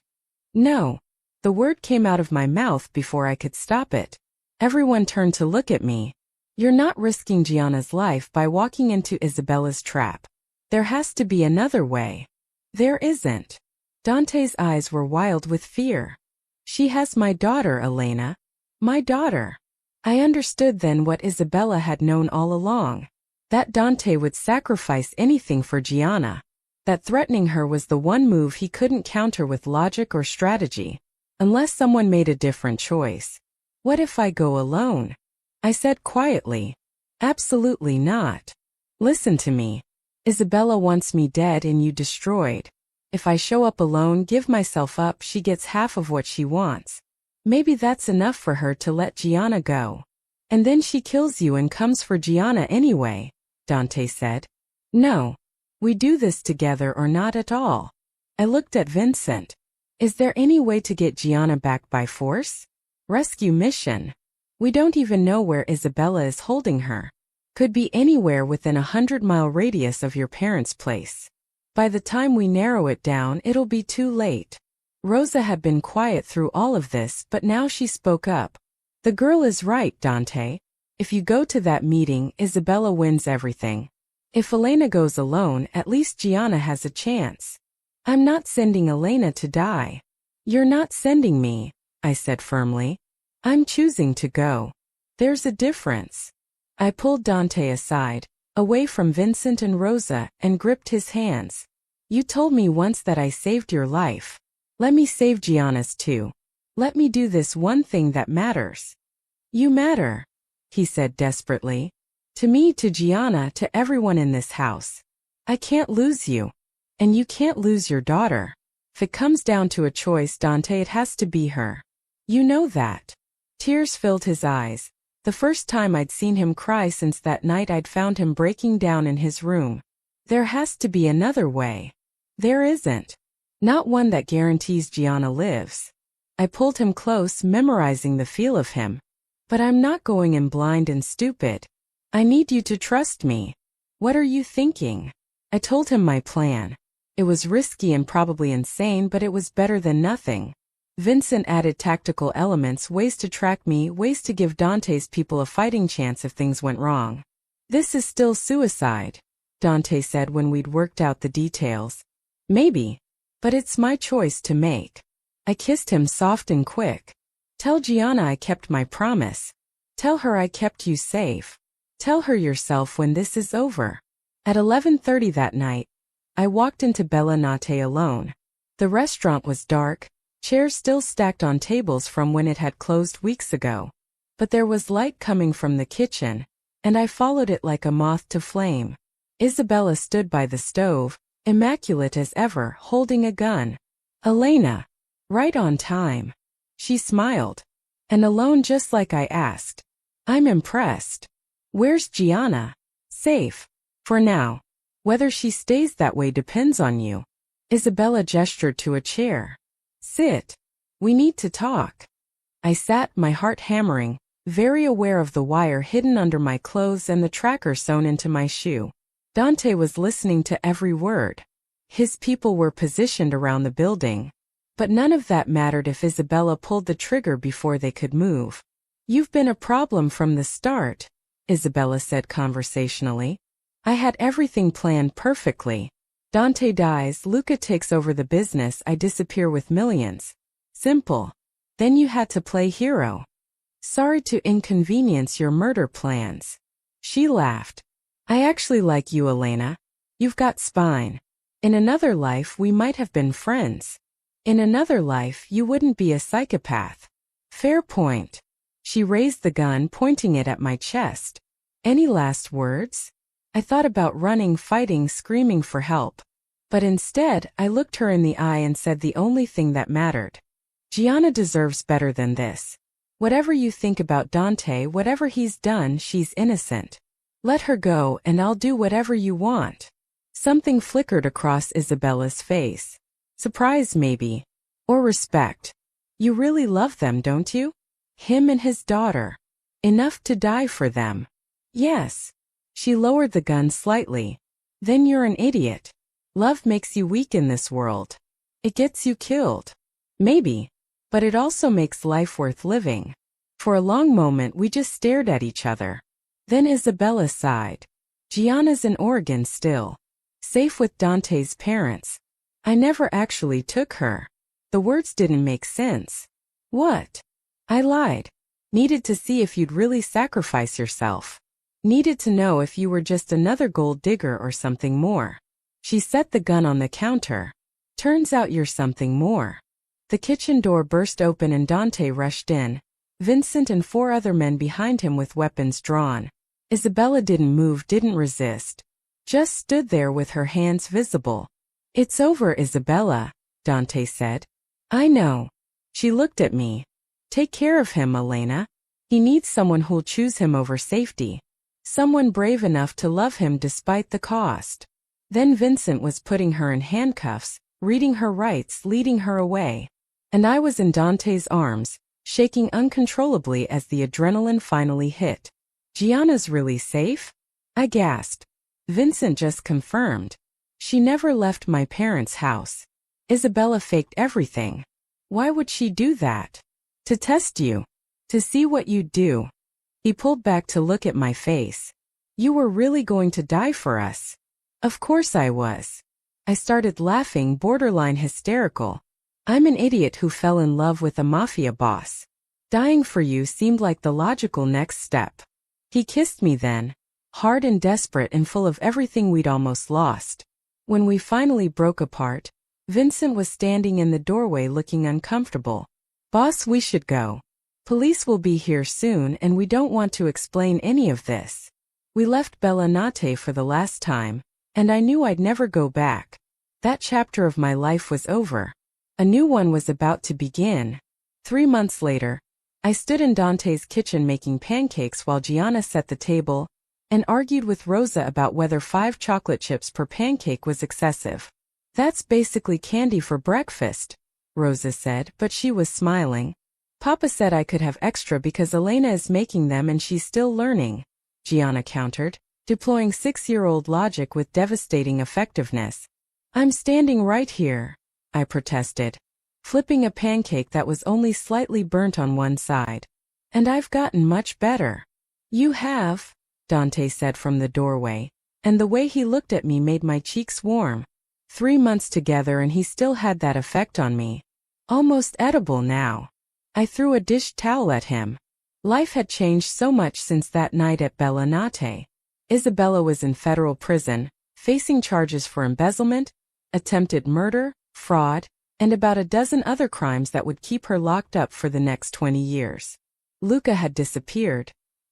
"No." The word came out of my mouth before I could stop it. Everyone turned to look at me. "You're not risking Gianna's life by walking into Isabella's trap. There has to be another way." "There isn't." Dante's eyes were wild with fear. "She has my daughter, Elena. My daughter." I understood then what Isabella had known all along. That Dante would sacrifice anything for Gianna. That threatening her was the one move he couldn't counter with logic or strategy. Unless someone made a different choice. "What if I go alone?" I said quietly. "Absolutely not. Listen to me. Isabella wants me dead and you destroyed. If I show up alone, give myself up, she gets half of what she wants. Maybe that's enough for her to let Gianna go. And then she kills you and comes for Gianna anyway," Dante said. "No. We do this together or not at all." I looked at Vincent. "Is there any way to get Gianna back by force? Rescue mission. We don't even know where Isabella is holding her. Could be anywhere within a 100-mile radius of your parents' place. By the time we narrow it down, it'll be too late." Rosa had been quiet through all of this, but now she spoke up. "The girl is right, Dante. If you go to that meeting, Isabella wins everything. If Elena goes alone, at least Gianna has a chance. I'm not sending Elena to die." "You're not sending me," I said firmly. "I'm choosing to go. There's a difference." I pulled Dante aside, away from Vincent and Rosa, and gripped his hands. "You told me once that I saved your life. Let me save Gianna's too. Let me do this one thing that matters." "You matter," he said desperately. "To me, to Gianna, to everyone in this house. I can't lose you. And you can't lose your daughter. If it comes down to a choice, Dante, it has to be her. You know that." Tears filled his eyes. The first time I'd seen him cry since that night I'd found him breaking down in his room. "There has to be another way." "There isn't." Not one that guarantees Gianna lives. I pulled him close, memorizing the feel of him. But I'm not going in blind and stupid. I need you to trust me. What are you thinking? I told him my plan. It was risky and probably insane, but it was better than nothing. Vincent added tactical elements, ways to track me, ways to give Dante's people a fighting chance if things went wrong. This is still suicide, Dante said when we'd worked out the details. Maybe. But it's my choice to make. I kissed him soft and quick. Tell Gianna I kept my promise. Tell her I kept you safe. Tell her yourself when this is over. At 11:30 that night, I walked into Bella Notte alone. The restaurant was dark, chairs still stacked on tables from when it had closed weeks ago. But there was light coming from the kitchen, and I followed it like a moth to flame. Isabella stood by the stove, immaculate as ever, holding a gun. Elena. Right on time. She smiled. And alone just like I asked. I'm impressed. Where's Gianna? Safe. For now. Whether she stays that way depends on you. Isabella gestured to a chair. Sit. We need to talk. I sat, my heart hammering, very aware of the wire hidden under my clothes and the tracker sewn into my shoe. Dante was listening to every word. His people were positioned around the building. But none of that mattered if Isabella pulled the trigger before they could move. You've been a problem from the start, Isabella said conversationally. I had everything planned perfectly. Dante dies, Luca takes over the business, I disappear with millions. Simple. Then you had to play hero. Sorry to inconvenience your murder plans. She laughed. I actually like you, Elena. You've got spine. In another life we might have been friends. In another life you wouldn't be a psychopath. Fair point. She raised the gun, pointing it at my chest. Any last words? I thought about running, fighting, screaming for help. But instead, I looked her in the eye and said the only thing that mattered. Gianna deserves better than this. Whatever you think about Dante, whatever he's done, she's innocent. Let her go and I'll do whatever you want. Something flickered across Isabella's face. Surprise maybe. Or respect. You really love them, don't you? Him and his daughter. Enough to die for them. Yes. She lowered the gun slightly. Then you're an idiot. Love makes you weak in this world. It gets you killed. Maybe. But it also makes life worth living. For a long moment we just stared at each other. Then Isabella sighed. Gianna's in Oregon still. Safe with Dante's parents. I never actually took her. The words didn't make sense. What? I lied. Needed to see if you'd really sacrifice yourself. Needed to know if you were just another gold digger or something more. She set the gun on the counter. Turns out you're something more. The kitchen door burst open and Dante rushed in. Vincent and 4 other men behind him with weapons drawn. Isabella didn't move, didn't resist. Just stood there with her hands visible. It's over, Isabella, Dante said. I know. She looked at me. Take care of him, Elena. He needs someone who'll choose him over safety. Someone brave enough to love him despite the cost. Then Vincent was putting her in handcuffs, reading her rights, leading her away. And I was in Dante's arms, shaking uncontrollably as the adrenaline finally hit. Gianna's really safe? I gasped. Vincent just confirmed. She never left my parents' house. Isabella faked everything. Why would she do that? To test you. To see what you'd do. He pulled back to look at my face. You were really going to die for us. Of course I was. I started laughing, borderline hysterical. I'm an idiot who fell in love with a mafia boss. Dying for you seemed like the logical next step. He kissed me then, hard and desperate and full of everything we'd almost lost. When we finally broke apart, Vincent was standing in the doorway looking uncomfortable. Boss, we should go. Police will be here soon and we don't want to explain any of this. We left Bella Notte for the last time, and I knew I'd never go back. That chapter of my life was over. A new one was about to begin. 3 months later, I stood in Dante's kitchen making pancakes while Gianna set the table and argued with Rosa about whether 5 chocolate chips per pancake was excessive. That's basically candy for breakfast, Rosa said, but she was smiling. Papa said I could have extra because Elena is making them and she's still learning, Gianna countered, deploying 6-year-old logic with devastating effectiveness. I'm standing right here, I protested, flipping a pancake that was only slightly burnt on one side. And I've gotten much better. You have, Dante said from the doorway, and the way he looked at me made my cheeks warm. 3 months together and he still had that effect on me. Almost edible now. I threw a dish towel at him. Life had changed so much since that night at Bella Nate. Isabella was in federal prison, facing charges for embezzlement, attempted murder, fraud, and about a dozen other crimes that would keep her locked up for the next 20 years. Luca had disappeared.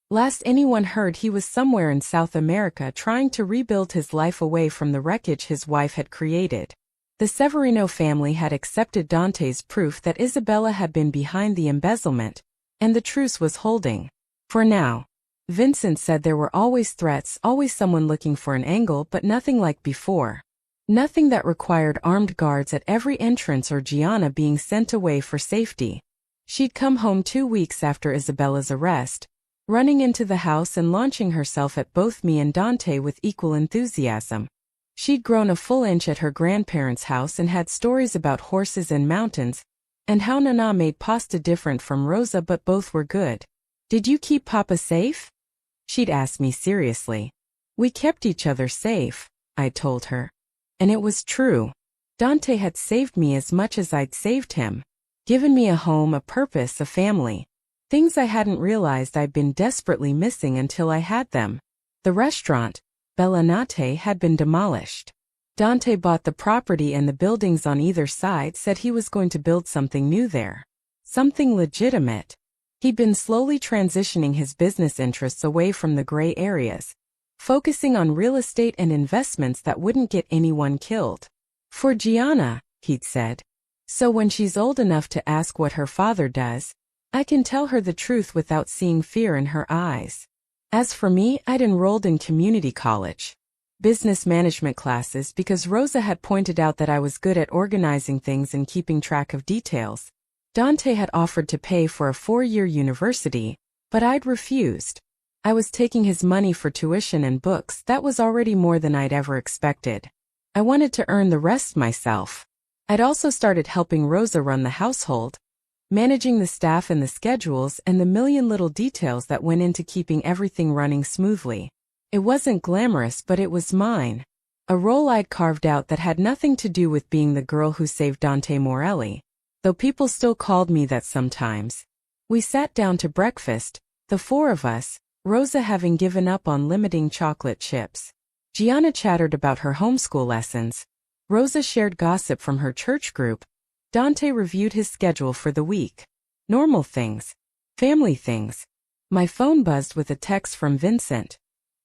Last anyone heard, he was somewhere in South America trying to rebuild his life away from the wreckage his wife had created. The Severino family had accepted Dante's proof that Isabella had been behind the embezzlement, and the truce was holding. For now. Vincent said there were always threats, always someone looking for an angle, but nothing like before. Nothing that required armed guards at every entrance or Gianna being sent away for safety. She'd come home 2 weeks after Isabella's arrest, running into the house and launching herself at both me and Dante with equal enthusiasm. She'd grown a full inch at her grandparents' house and had stories about horses and mountains, and how Nana made pasta different from Rosa, but both were good. Did you keep Papa safe? She'd asked me seriously. We kept each other safe, I told her. And it was true. Dante had saved me as much as I'd saved him. Given me a home, a purpose, a family. Things I hadn't realized I'd been desperately missing until I had them. The restaurant, Bella Nate, had been demolished. Dante bought the property and the buildings on either side, said he was going to build something new there. Something legitimate. He'd been slowly transitioning his business interests away from the gray areas, focusing on real estate and investments that wouldn't get anyone killed. For Gianna, he'd said. So when she's old enough to ask what her father does, I can tell her the truth without seeing fear in her eyes. As for me, I'd enrolled in community college, business management classes, because Rosa had pointed out that I was good at organizing things and keeping track of details. Dante had offered to pay for a 4-year university, but I'd refused. I was taking his money for tuition and books. That was already more than I'd ever expected. I wanted to earn the rest myself. I'd also started helping Rosa run the household, managing the staff and the schedules and the million little details that went into keeping everything running smoothly. It wasn't glamorous, but it was mine. A role I'd carved out that had nothing to do with being the girl who saved Dante Morelli, though people still called me that sometimes. We sat down to breakfast, the 4 of us, Rosa having given up on limiting chocolate chips. Gianna chattered about her homeschool lessons. Rosa shared gossip from her church group. Dante reviewed his schedule for the week. Normal things. Family things. My phone buzzed with a text from Vincent.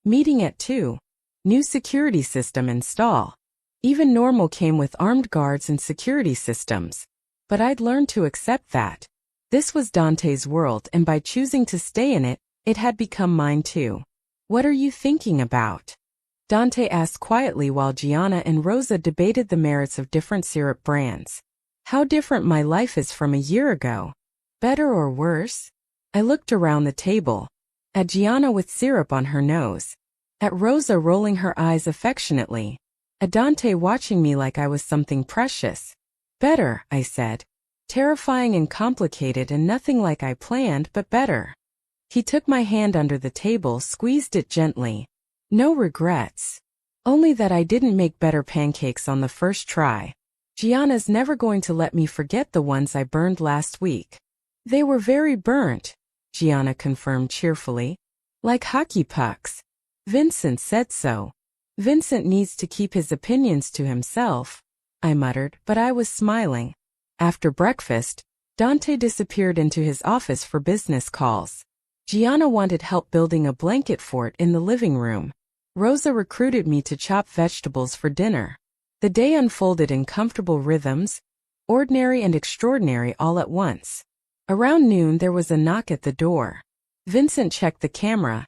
Meeting at 2. New security system install. Even normal came with armed guards and security systems. But I'd learned to accept that. This was Dante's world, and by choosing to stay in it, it had become mine too. What are you thinking about? Dante asked quietly while Gianna and Rosa debated the merits of different syrup brands. How different my life is from a year ago. Better or worse? I looked around the table. At Gianna with syrup on her nose. At Rosa rolling her eyes affectionately. At Dante watching me like I was something precious. Better, I said. Terrifying and complicated and nothing like I planned, but better. He took my hand under the table, squeezed it gently. No regrets. Only that I didn't make better pancakes on the first try. Gianna's never going to let me forget the ones I burned last week. They were very burnt, Gianna confirmed cheerfully. Like hockey pucks. Vincent said so. Vincent needs to keep his opinions to himself, I muttered, but I was smiling. After breakfast, Dante disappeared into his office for business calls. Gianna wanted help building a blanket fort in the living room. Rosa recruited me to chop vegetables for dinner. The day unfolded in comfortable rhythms, ordinary and extraordinary all at once. Around noon there was a knock at the door. Vincent checked the camera,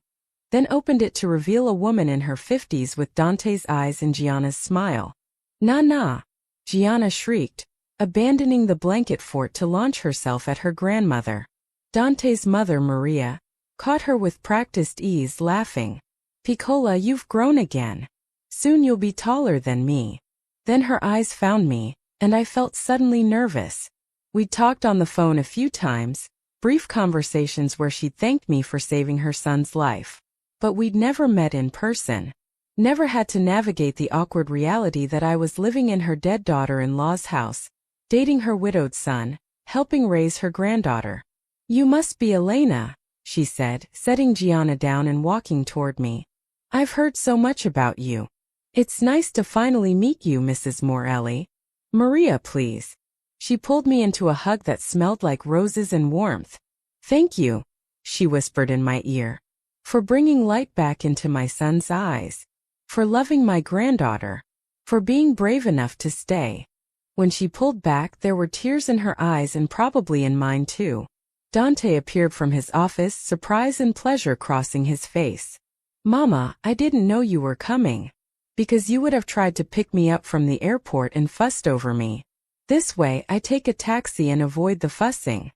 then opened it to reveal a woman in her 50s with Dante's eyes and Gianna's smile. Nana, Gianna shrieked, abandoning the blanket fort to launch herself at her grandmother. Dante's mother, Maria, caught her with practiced ease, laughing. Piccola, you've grown again. Soon you'll be taller than me. Then her eyes found me, and I felt suddenly nervous. We'd talked on the phone a few times, brief conversations where she'd thanked me for saving her son's life. But we'd never met in person. Never had to navigate the awkward reality that I was living in her dead daughter-in-law's house, dating her widowed son, helping raise her granddaughter. You must be Elena, she said, setting Gianna down and walking toward me. I've heard so much about you. It's nice to finally meet you, Mrs. Morelli. Maria, please. She pulled me into a hug that smelled like roses and warmth. Thank you, she whispered in my ear, for bringing light back into my son's eyes, for loving my granddaughter, for being brave enough to stay. When she pulled back, there were tears in her eyes and probably in mine too. Dante appeared from his office, surprise and pleasure crossing his face. Mama, I didn't know you were coming. Because you would have tried to pick me up from the airport and fussed over me. This way, I take a taxi and avoid the fussing.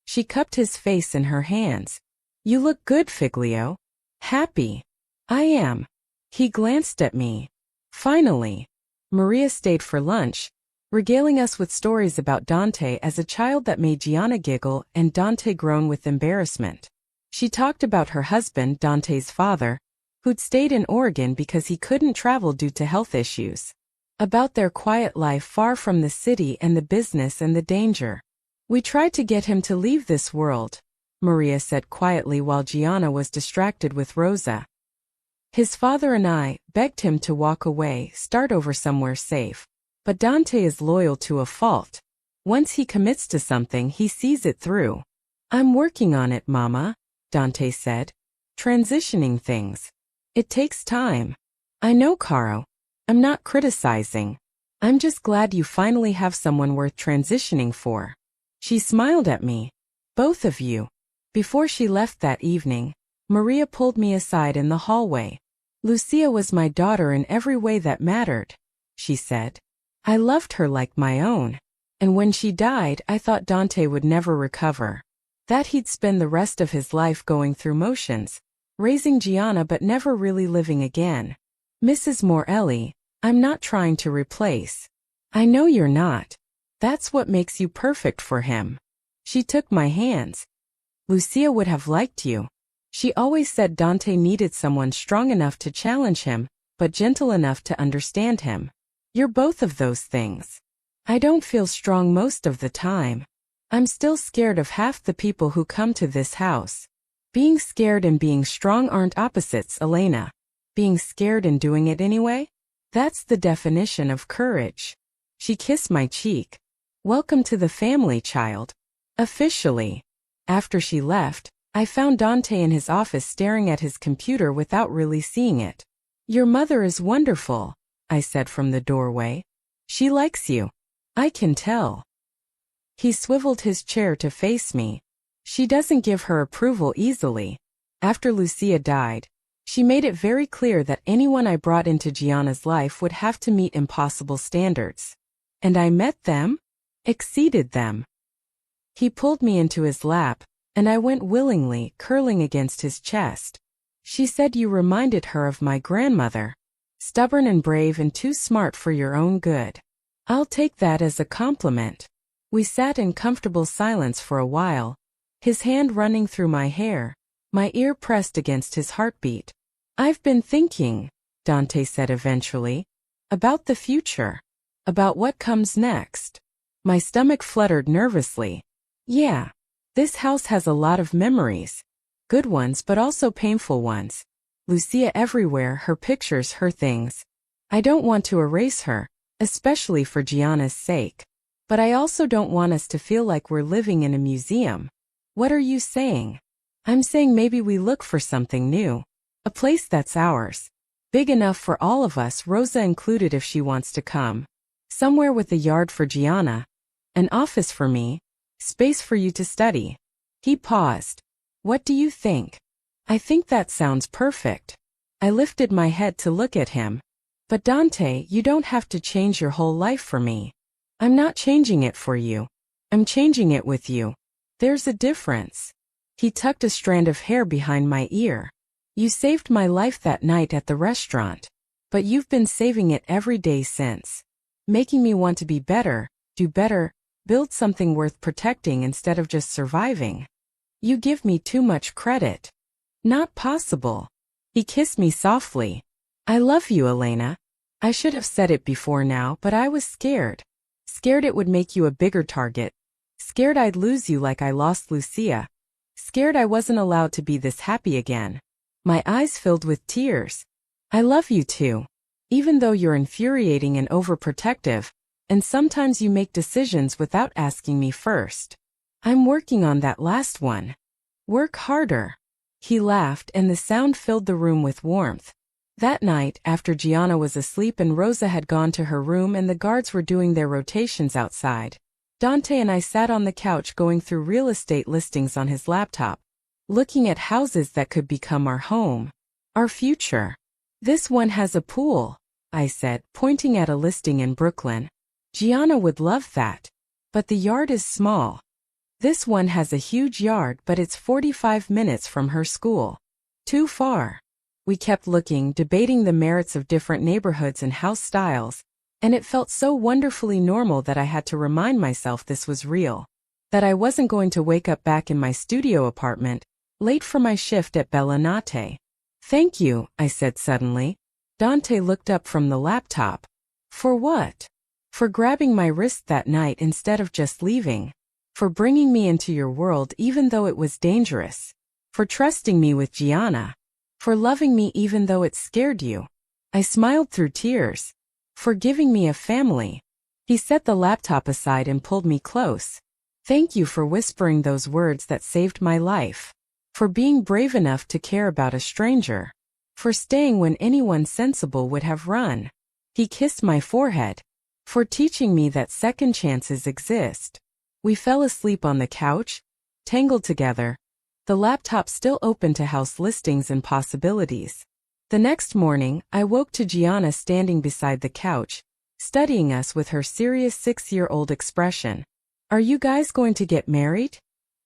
She cupped his face in her hands. You look good, Figlio. Happy. I am. He glanced at me. Finally. Maria stayed for lunch, regaling us with stories about Dante as a child that made Gianna giggle and Dante groan with embarrassment. She talked about her husband, Dante's father, who'd stayed in Oregon because he couldn't travel due to health issues. About their quiet life far from the city and the business and the danger. We tried to get him to leave this world, Maria said quietly while Gianna was distracted with Rosa. His father and I begged him to walk away, start over somewhere safe. But Dante is loyal to a fault. Once he commits to something, he sees it through. I'm working on it, Mama, Dante said. Transitioning things. It takes time. I know, Caro. I'm not criticizing. I'm just glad you finally have someone worth transitioning for. She smiled at me. Both of you. Before she left that evening, Maria pulled me aside in the hallway. Lucia was my daughter in every way that mattered, she said. I loved her like my own. And when she died, I thought Dante would never recover. That he'd spend the rest of his life going through motions, raising Gianna but never really living again. Mrs. Morelli, I'm not trying to replace. I know you're not. That's what makes you perfect for him. She took my hands. Lucia would have liked you. She always said Dante needed someone strong enough to challenge him, but gentle enough to understand him. You're both of those things. I don't feel strong most of the time. I'm still scared of half the people who come to this house. Being scared and being strong aren't opposites, Elena. Being scared and doing it anyway? That's the definition of courage. She kissed my cheek. Welcome to the family, child. Officially. After she left, I found Dante in his office staring at his computer without really seeing it. Your mother is wonderful, I said from the doorway. She likes you. I can tell. He swiveled his chair to face me. She doesn't give her approval easily. After Lucia died, she made it very clear that anyone I brought into Gianna's life would have to meet impossible standards. And I met them? Exceeded them. He pulled me into his lap, and I went willingly, curling against his chest. She said you reminded her of my grandmother. Stubborn and brave and too smart for your own good. I'll take that as a compliment. We sat in comfortable silence for a while, his hand running through my hair, my ear pressed against his heartbeat. I've been thinking, Dante said eventually, about the future, about what comes next. My stomach fluttered nervously. Yeah, this house has a lot of memories. Good ones but also painful ones. Lucia everywhere, her pictures, her things. I don't want to erase her, especially for Gianna's sake. But I also don't want us to feel like we're living in a museum. What are you saying? I'm saying maybe we look for something new. A place that's ours. Big enough for all of us, Rosa included if she wants to come. Somewhere with a yard for Gianna. An office for me. Space for you to study. He paused. What do you think? I think that sounds perfect. I lifted my head to look at him. But Dante, you don't have to change your whole life for me. I'm not changing it for you. I'm changing it with you. There's a difference. He tucked a strand of hair behind my ear. You saved my life that night at the restaurant. But you've been saving it every day since. Making me want to be better, do better, build something worth protecting instead of just surviving. You give me too much credit. Not possible. He kissed me softly. I love you, Elena. I should have said it before now, but I was scared. Scared it would make you a bigger target. Scared I'd lose you like I lost Lucia. Scared I wasn't allowed to be this happy again. My eyes filled with tears. I love you too. Even though you're infuriating and overprotective, and sometimes you make decisions without asking me first. I'm working on that last one. Work harder. He laughed and the sound filled the room with warmth. That night, after Gianna was asleep and Rosa had gone to her room and the guards were doing their rotations outside, Dante and I sat on the couch going through real estate listings on his laptop, looking at houses that could become our home, our future. This one has a pool, I said, pointing at a listing in Brooklyn. Gianna would love that. But the yard is small. This one has a huge yard, but it's 45 minutes from her school. Too far. We kept looking, debating the merits of different neighborhoods and house styles, and it felt so wonderfully normal that I had to remind myself this was real. That I wasn't going to wake up back in my studio apartment, late for my shift at Bellinate. Thank you, I said suddenly. Dante looked up from the laptop. For what? For grabbing my wrist that night instead of just leaving. For bringing me into your world even though it was dangerous. For trusting me with Gianna. For loving me even though it scared you. I smiled through tears. For giving me a family. He set the laptop aside and pulled me close. Thank you for whispering those words that saved my life. For being brave enough to care about a stranger. For staying when anyone sensible would have run. He kissed my forehead. For teaching me that second chances exist. We fell asleep on the couch, tangled together, the laptop still open to house listings and possibilities. The next morning, I woke to Gianna standing beside the couch, studying us with her serious 6-year-old expression. Are you guys going to get married?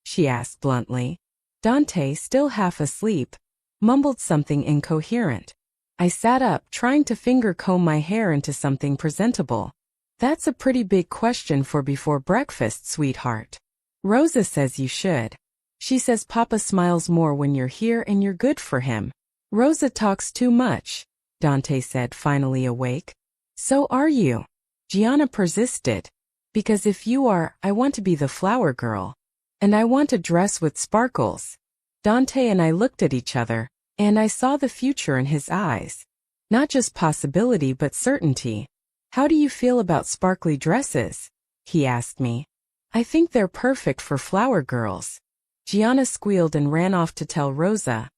She asked bluntly. Dante, still half asleep, mumbled something incoherent. I sat up, trying to finger comb my hair into something presentable. That's a pretty big question for before breakfast, sweetheart. Rosa says you should. She says Papa smiles more when you're here and you're good for him. Rosa talks too much, Dante said, finally awake. So are you. Gianna persisted. Because if you are, I want to be the flower girl. And I want a dress with sparkles. Dante and I looked at each other, and I saw the future in his eyes. Not just possibility but certainty. How do you feel about sparkly dresses? He asked me. I think they're perfect for flower girls. Gianna squealed and ran off to tell Rosa,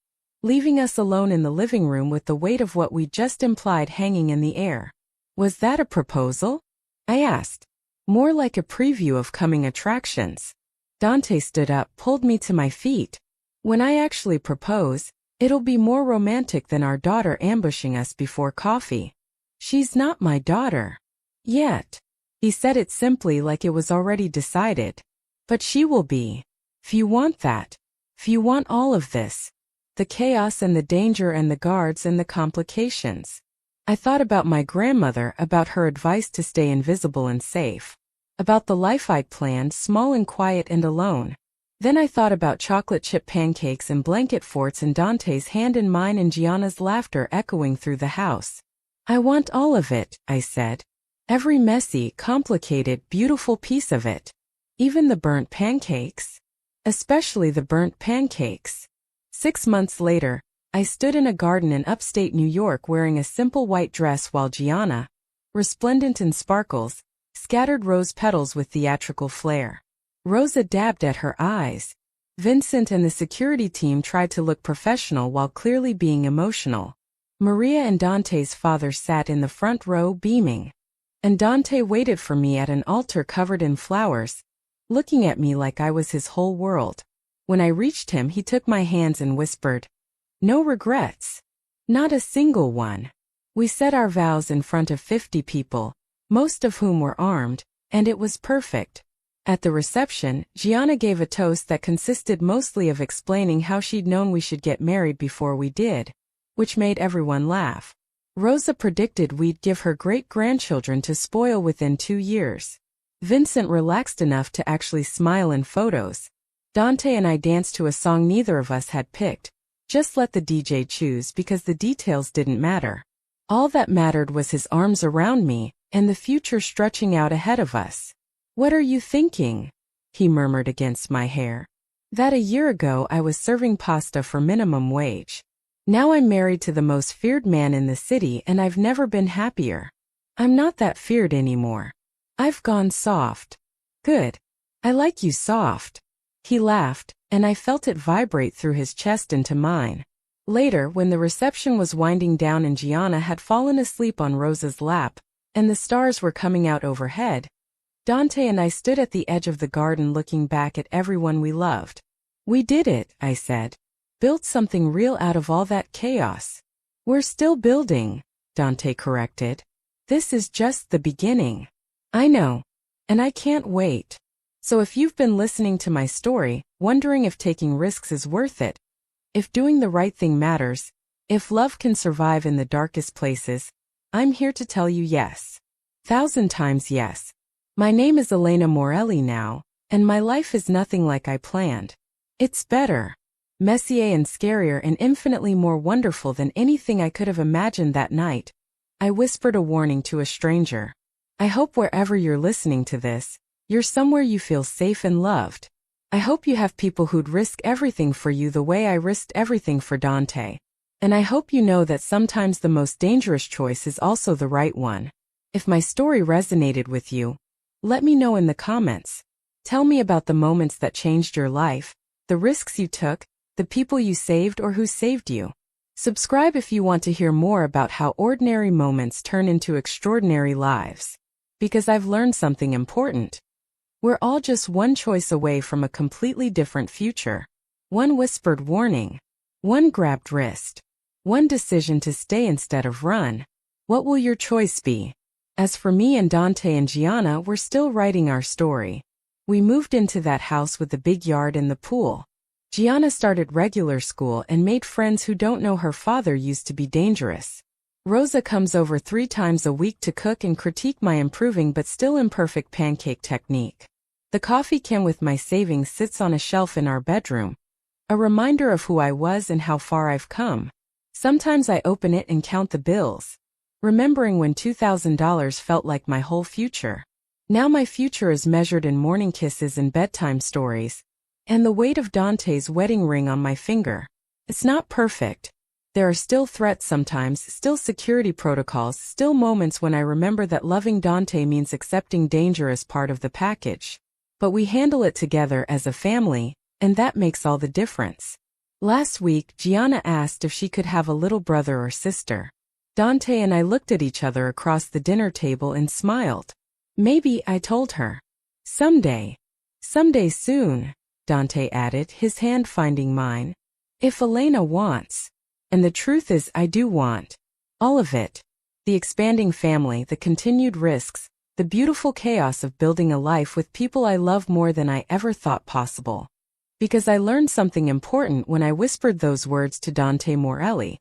leaving us alone in the living room with the weight of what we just implied hanging in the air. Was that a proposal? I asked. More like a preview of coming attractions. Dante stood up, pulled me to my feet. When I actually propose, it'll be more romantic than our daughter ambushing us before coffee. She's not my daughter. Yet. He said it simply like it was already decided. But she will be. If you want that. If you want all of this. The chaos and the danger and the guards and the complications. I thought about my grandmother, about her advice to stay invisible and safe. About the life I'd planned, small and quiet and alone. Then I thought about chocolate chip pancakes and blanket forts and Dante's hand in mine and Gianna's laughter echoing through the house. I want all of it, I said. Every messy, complicated, beautiful piece of it. Even the burnt pancakes. Especially the burnt pancakes. 6 months later, I stood in a garden in upstate New York wearing a simple white dress while Gianna, resplendent in sparkles, scattered rose petals with theatrical flair. Rosa dabbed at her eyes. Vincent and the security team tried to look professional while clearly being emotional. Maria and Dante's father sat in the front row beaming. And Dante waited for me at an altar covered in flowers, looking at me like I was his whole world. When I reached him, he took my hands and whispered, "No regrets. Not a single one." We said our vows in front of 50 people, most of whom were armed, And it was perfect. At the reception, Gianna gave a toast that consisted mostly of explaining how she'd known we should get married before we did, which made everyone laugh. Rosa predicted we'd give her great-grandchildren to spoil within 2 years. Vincent relaxed enough to actually smile in photos. Dante and I danced to a song neither of us had picked. Just let the DJ choose because the details didn't matter. All that mattered was his arms around me, and the future stretching out ahead of us. "What are you thinking?" he murmured against my hair. "That a year ago I was serving pasta for minimum wage. Now I'm married to the most feared man in the city and I've never been happier. I'm not that feared anymore. I've gone soft." "Good. I like you soft." He laughed, and I felt it vibrate through his chest into mine. Later, when the reception was winding down and Gianna had fallen asleep on Rosa's lap, and the stars were coming out overhead, Dante and I stood at the edge of the garden looking back at everyone we loved. "We did it," I said. "Built something real out of all that chaos." "We're still building," Dante corrected. "This is just the beginning." "I know. And I can't wait." So if you've been listening to my story, wondering if taking risks is worth it, if doing the right thing matters, if love can survive in the darkest places, I'm here to tell you yes. 1,000 times yes. My name is Elena Morelli now, and my life is nothing like I planned. It's better, messier and scarier and infinitely more wonderful than anything I could have imagined that night. I whispered a warning to a stranger. I hope wherever you're listening to this, you're somewhere you feel safe and loved. I hope you have people who'd risk everything for you the way I risked everything for Dante. And I hope you know that sometimes the most dangerous choice is also the right one. If my story resonated with you, let me know in the comments. Tell me about the moments that changed your life, the risks you took, the people you saved or who saved you. Subscribe if you want to hear more about how ordinary moments turn into extraordinary lives. Because I've learned something important. We're all just one choice away from a completely different future. One whispered warning. One grabbed wrist. One decision to stay instead of run. What will your choice be? As for me and Dante and Gianna, we're still writing our story. We moved into that house with the big yard and the pool. Gianna started regular school and made friends who don't know her father used to be dangerous. Rosa comes over 3 times a week to cook and critique my improving but still imperfect pancake technique. The coffee can with my savings sits on a shelf in our bedroom. A reminder of who I was and how far I've come. Sometimes I open it and count the bills, remembering when $2,000 felt like my whole future. Now my future is measured in morning kisses and bedtime stories, and the weight of Dante's wedding ring on my finger. It's not perfect. There are still threats sometimes, still security protocols, still moments when I remember that loving Dante means accepting danger as part of the package. But we handle it together as a family, and that makes all the difference. Last week, Gianna asked if she could have a little brother or sister. Dante and I looked at each other across the dinner table and smiled. Maybe, I told her. Someday. Someday soon, Dante added, his hand finding mine. If Elena wants. And the truth is I do want. All of it. The expanding family, the continued risks, the beautiful chaos of building a life with people I love more than I ever thought possible. Because I learned something important when I whispered those words to Dante Morelli.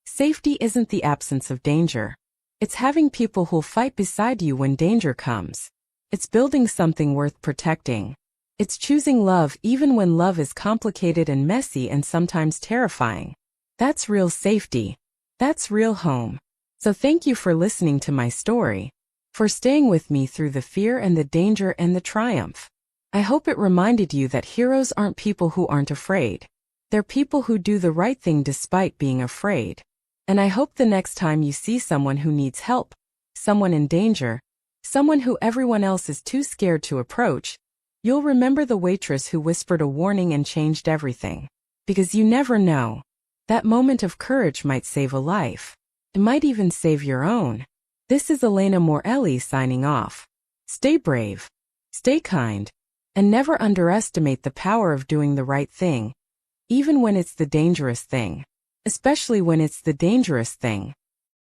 Safety isn't the absence of danger. It's having people who'll fight beside you when danger comes. It's building something worth protecting. It's choosing love even when love is complicated and messy and sometimes terrifying. That's real safety. That's real home. So thank you for listening to my story. For staying with me through the fear and the danger and the triumph. I hope it reminded you that heroes aren't people who aren't afraid. They're people who do the right thing despite being afraid. And I hope the next time you see someone who needs help, someone in danger, someone who everyone else is too scared to approach, you'll remember the waitress who whispered a warning and changed everything. Because you never know. That moment of courage might save a life. It might even save your own. This is Elena Morelli signing off. Stay brave. Stay kind. And never underestimate the power of doing the right thing. Even when it's the dangerous thing. Especially when it's the dangerous thing.